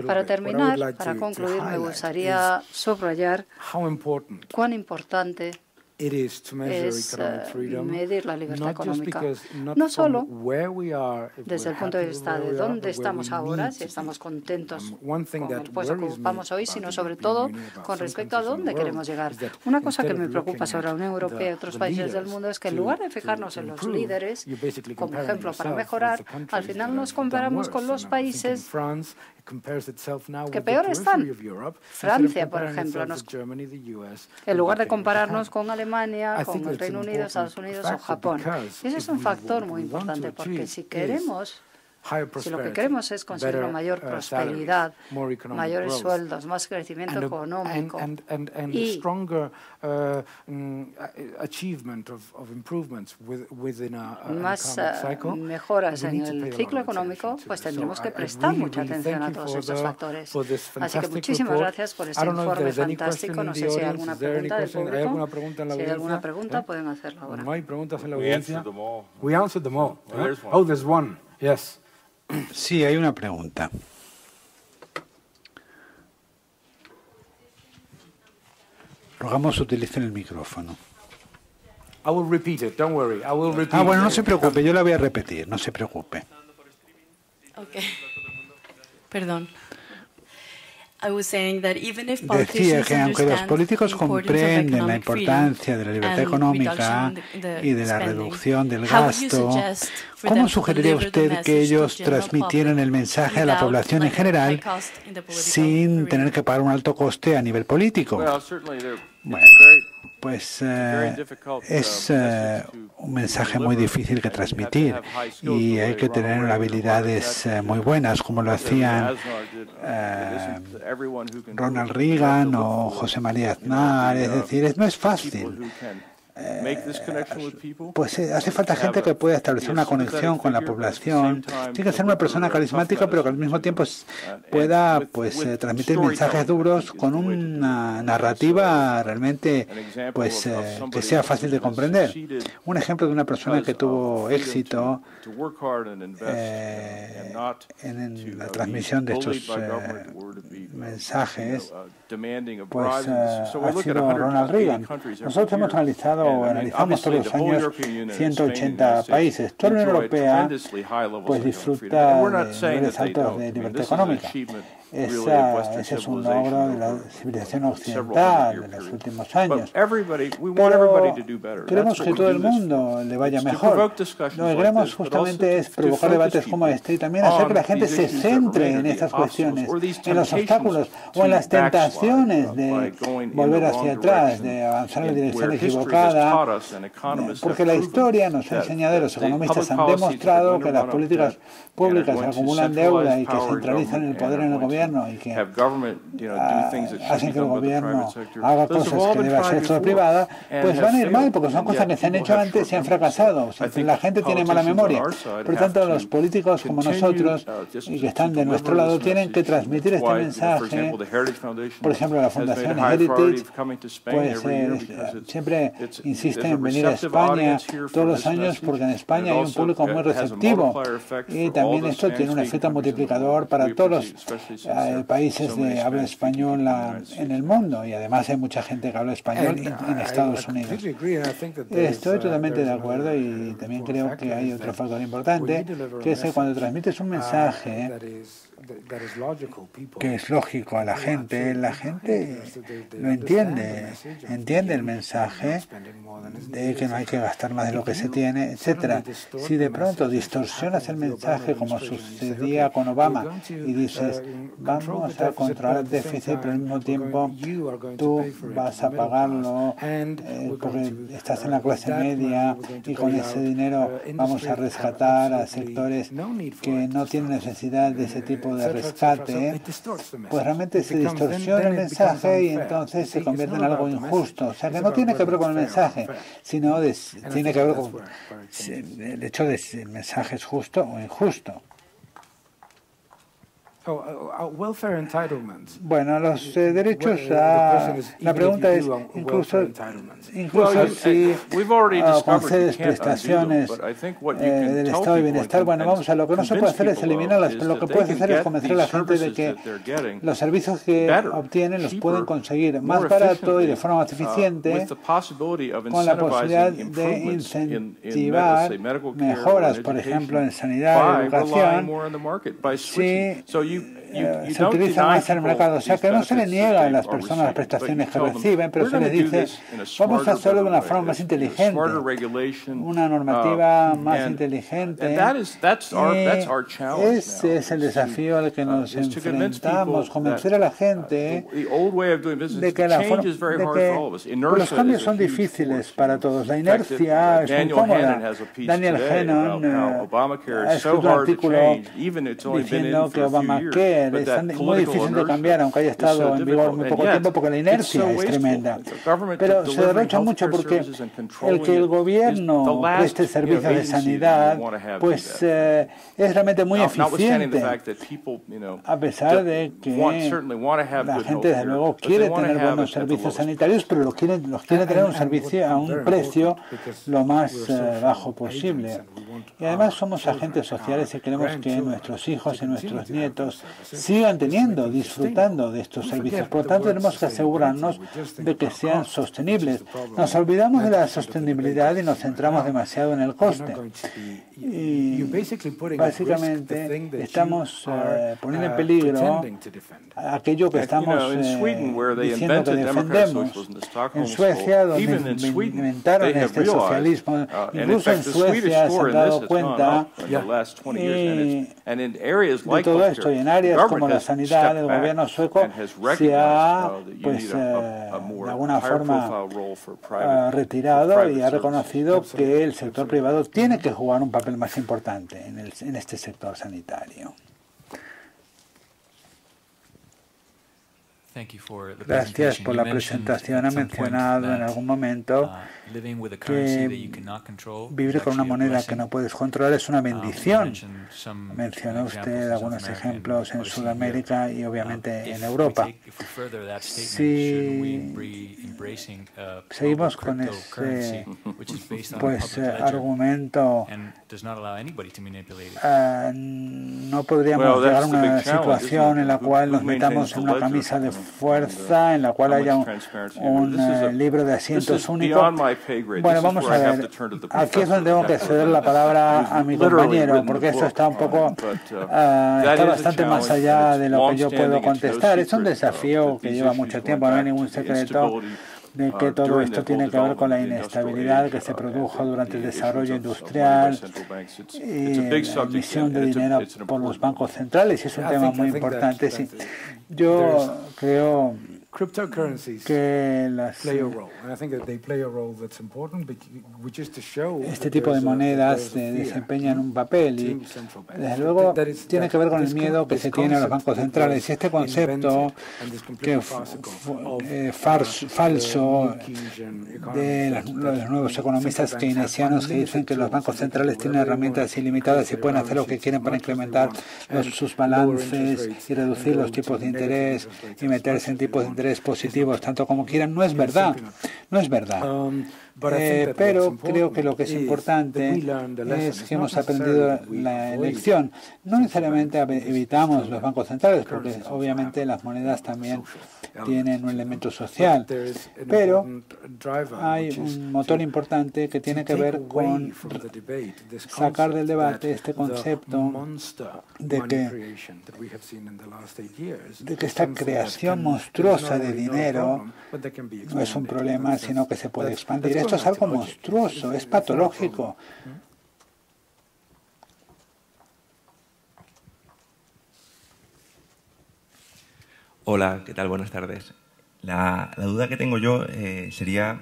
Para terminar, para concluir, me gustaría subrayar cuán importante es medir la libertad económica, no solo desde el punto de vista de dónde estamos ahora, si estamos contentos con el puesto que ocupamos hoy, sino sobre todo con respecto a dónde queremos llegar. Una cosa que me preocupa sobre la Unión Europea y otros países del mundo es que en lugar de fijarnos en los líderes, como ejemplo para mejorar, al final nos comparamos con los países que peor están. Francia, por ejemplo, en lugar de compararnos con Alemania, con el Reino Unido, Estados Unidos o Japón. Y ese es un factor muy importante, porque si lo que queremos es conseguir una mayor prosperidad, mayores sueldos, más crecimiento económico y más mejoras en el ciclo económico, pues tendremos que prestar mucha atención a todos estos factores. Así que muchísimas gracias por este informe fantástico. No sé si hay alguna pregunta del público. Si hay alguna pregunta, pueden hacerla ahora. No hay preguntas en la audiencia. We answered them all. Oh, there's one. Yes. Sí, hay una pregunta. Rogamos utilicen el micrófono. Bueno, no se preocupe, yo la voy a repetir, no se preocupe. Okay. Perdón. Decía que aunque los políticos comprenden la importancia de la libertad económica y de la reducción del gasto, ¿cómo sugeriría usted que ellos transmitieran el mensaje a la población en general sin tener que pagar un alto coste a nivel político? Bueno, pues es un mensaje muy difícil que transmitir y hay que tener habilidades muy buenas, como lo hacían Ronald Reagan o José María Aznar. Es decir, no es fácil. Pues hace falta gente que pueda establecer una conexión con la población. Tiene que ser una persona carismática, pero que al mismo tiempo pueda transmitir mensajes duros con una narrativa realmente que sea fácil de comprender. Un ejemplo de una persona que tuvo éxito en la transmisión de estos mensajes ha sido Ronald Reagan. Nosotros hemos analizamos todos los años 180 países. Toda la Unión Europea disfruta de niveles altos de libertad económica. Ese es un logro de la civilización occidental de los últimos años. Pero queremos que todo el mundo le vaya mejor. Lo que queremos justamente es provocar debates como este y también hacer que la gente se centre en estas cuestiones, en los obstáculos o en las tentaciones de volver hacia atrás, de avanzar en la dirección equivocada, porque la historia nos ha enseñado y los economistas han demostrado que las políticas públicas acumulan deuda y que centralizan el poder en el gobierno y que hacen que el gobierno haga cosas que debe hacer el sector privado, pues van a ir mal, porque son cosas que se han hecho antes y han fracasado. La gente tiene mala memoria. Por lo tanto, los políticos como nosotros, y que están de nuestro lado, tienen que transmitir este mensaje. Por ejemplo, la Fundación Heritage siempre insiste en venir a España todos los años, porque en España hay un público muy receptivo. Y también esto tiene un efecto multiplicador para todos los países de habla española en el mundo, y además hay mucha gente que habla español en Estados Unidos. Estoy totalmente de acuerdo, y también creo que hay otro factor importante, que es que cuando transmites un mensaje que es lógico a la gente lo entiende el mensaje de que no hay que gastar más de lo que se tiene, etcétera. Si de pronto distorsionas el mensaje, como sucedía con Obama, y dices vamos a controlar el déficit, pero al mismo tiempo tú vas a pagarlo porque estás en la clase media y con ese dinero vamos a rescatar a sectores que no tienen necesidad de ese tipo de rescate, pues realmente se distorsiona el mensaje y entonces se convierte en algo injusto. O sea, que no tiene que ver con el mensaje, sino tiene que ver con el hecho de si el mensaje es justo o injusto. Bueno, los derechos la pregunta es incluso si concedes prestaciones del estado de bienestar. Bueno, vamos a lo que no se puede hacer es eliminarlas, pero lo que puedes hacer es convencer a la gente de que los servicios que obtienen los pueden conseguir más barato y de forma más eficiente, con la posibilidad de incentivar mejoras, por ejemplo, en sanidad y educación, si se utiliza más en el mercado. O sea, que no se le niega a las personas las prestaciones que reciben, pero se les dice vamos a hacerlo de una forma más inteligente, una normativa más inteligente. Ese es el desafío al que nos enfrentamos, convencer a la gente de que los cambios son difíciles para todos. La inercia es muy cómoda. Daniel Hannon ha escrito un artículo diciendo que Obamacare qué, es muy difícil de cambiar, aunque haya estado en vigor muy poco tiempo, porque la inercia es tremenda. Pero se derrocha mucho porque el que el gobierno preste servicios de sanidad, pues es realmente muy eficiente, a pesar de que la gente desde luego quiere tener buenos servicios sanitarios, pero los quiere tener un servicio a un precio lo más bajo posible. Y además somos agentes sociales y queremos que nuestros hijos y nuestros nietos sigan disfrutando de estos servicios. Por lo tanto, tenemos que asegurarnos de que sean sostenibles. Nos olvidamos de la sostenibilidad y nos centramos demasiado en el coste. Y básicamente estamos poniendo en peligro aquello que estamos diciendo que defendemos. En Suecia, donde inventaron este socialismo, incluso en Suecia se han dado cuenta de todo esto, y en áreas como la sanidad, el gobierno sueco se ha, pues, de alguna forma retirado y ha reconocido que el sector privado tiene que jugar un papel más importante en este sector sanitario. Gracias por la presentación. Ha mencionado en algún momento que vivir con una moneda que no puedes controlar es una bendición. Mencionó usted algunos ejemplos en Sudamérica y obviamente en Europa. Si seguimos con ese argumento, no podríamos llegar a una situación en la cual nos metamos en una camisa de fuerza, en la cual haya un libro de asientos único. Bueno, vamos a ver. Aquí es donde tengo que ceder la palabra a mi compañero, porque esto está un poco, está bastante más allá de lo que yo puedo contestar. Es un desafío que lleva mucho tiempo, no hay ningún secreto de que todo esto tiene que ver con la inestabilidad que se produjo durante el desarrollo industrial y la emisión de dinero por los bancos centrales, y es un tema muy importante. Sí. Yo creo que este tipo de monedas desempeñan un papel, y desde luego tiene que ver con el miedo que se tiene a los bancos centrales, y este concepto falso de los nuevos economistas keynesianos que dicen que los bancos centrales tienen herramientas ilimitadas y pueden hacer lo que quieren para incrementar sus balances y reducir los tipos de interés y meterse en tipos de interés positivos tanto como quieran. No es verdad, no es verdad. Pero creo que lo que es importante es que hemos aprendido la lección. No necesariamente evitamos los bancos centrales, porque obviamente las monedas también tienen un elemento social, pero hay un motor importante que tiene que ver con sacar del debate este concepto de que esta creación monstruosa de dinero no es un problema, sino que se puede expandir. Esto es algo monstruoso, es patológico. Hola, ¿qué tal? Buenas tardes. La duda que tengo yo sería,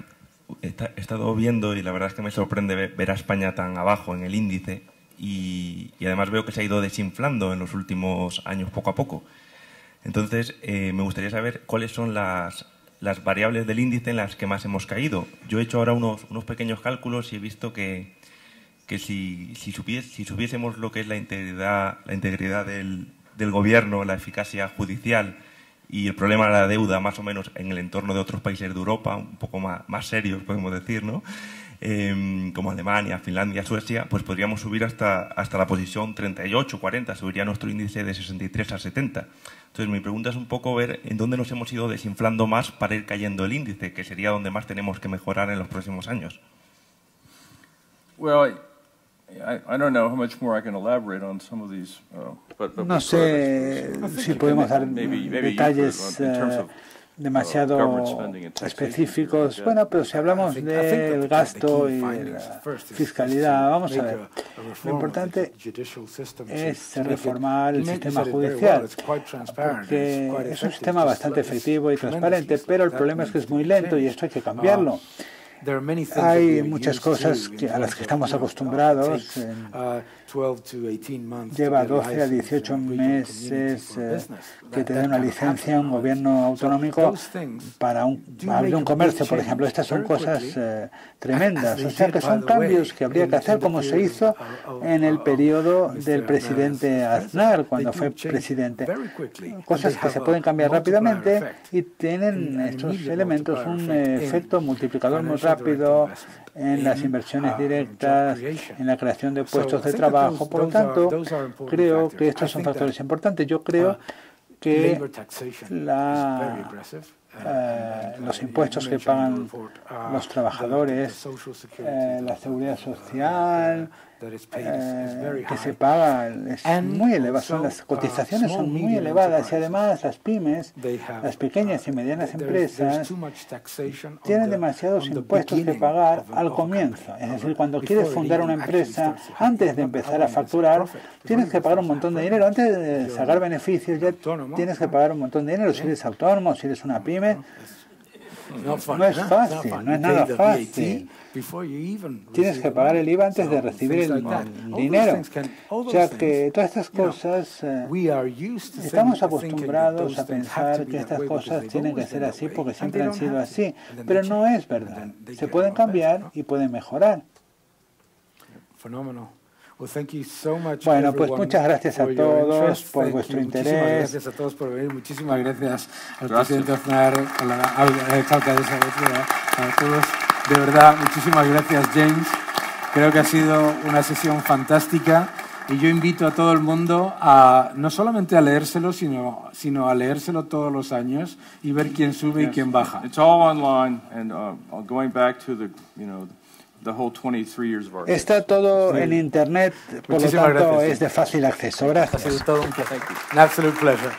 he estado viendo y la verdad es que me sorprende ver a España tan abajo en el índice y además veo que se ha ido desinflando en los últimos años poco a poco. Entonces, me gustaría saber cuáles son las variables del índice en las que más hemos caído. Yo he hecho ahora unos pequeños cálculos y he visto que si supiésemos lo que es la integridad del gobierno, la eficacia judicial y el problema de la deuda más o menos en el entorno de otros países de Europa, un poco más serios podemos decir, ¿no? Como Alemania, Finlandia, Suecia, pues podríamos subir hasta la posición 38, 40, subiría nuestro índice de 63 a 70. Entonces mi pregunta es un poco ver en dónde nos hemos ido desinflando más para ir cayendo el índice, que sería donde más tenemos que mejorar en los próximos años. No sé si podemos dar detalles demasiado específicos. Bueno, pero si hablamos del gasto y de la fiscalidad, vamos a ver. Lo importante es reformar el sistema judicial, porque es un sistema bastante efectivo y transparente, pero el problema es que es muy lento y esto hay que cambiarlo. Hay muchas cosas a las que estamos acostumbrados lleva 12 a 18 meses que te den una licencia a un gobierno autonómico para abrir un comercio, por ejemplo. Estas son cosas tremendas. O sea que son cambios que habría que hacer, como se hizo en el periodo del presidente Aznar, cuando fue presidente. Cosas que se pueden cambiar rápidamente y tienen estos elementos un efecto multiplicador muy rápido en las inversiones directas, en la creación de puestos de trabajo. Por lo tanto, creo que estos son factores importantes. Yo creo que los impuestos que pagan los trabajadores, la seguridad social, que se paga es muy elevada, las cotizaciones son muy elevadas y además las pymes, las pequeñas y medianas empresas, tienen demasiados impuestos que pagar al comienzo. Es decir, cuando quieres fundar una empresa, antes de empezar a facturar, tienes que pagar un montón de dinero. Antes de sacar beneficios, ya tienes que pagar un montón de dinero. Si eres autónomo, si eres una pyme, no es fácil, no es nada fácil. Tienes que pagar el IVA antes de recibir el dinero. O sea que todas estas cosas, estamos acostumbrados a pensar que estas cosas tienen que ser así porque siempre han sido así, pero no es verdad. Se pueden cambiar y pueden mejorar. Bueno, pues muchas gracias a todos por vuestro interés. Muchísimas gracias a todos por venir. Muchísimas gracias al presidente Aznar, a la alcaldesa, a todos. De verdad, muchísimas gracias, James. Creo que ha sido una sesión fantástica y yo invito a todo el mundo a no solamente a leérselo, sino a leérselo todos los años y ver quién sube y quién baja. It's all online and going back to the whole 23 years of our Está todo en internet, por lo tanto es de fácil acceso. Gracias. Ha sido todo un placer. An absolute pleasure.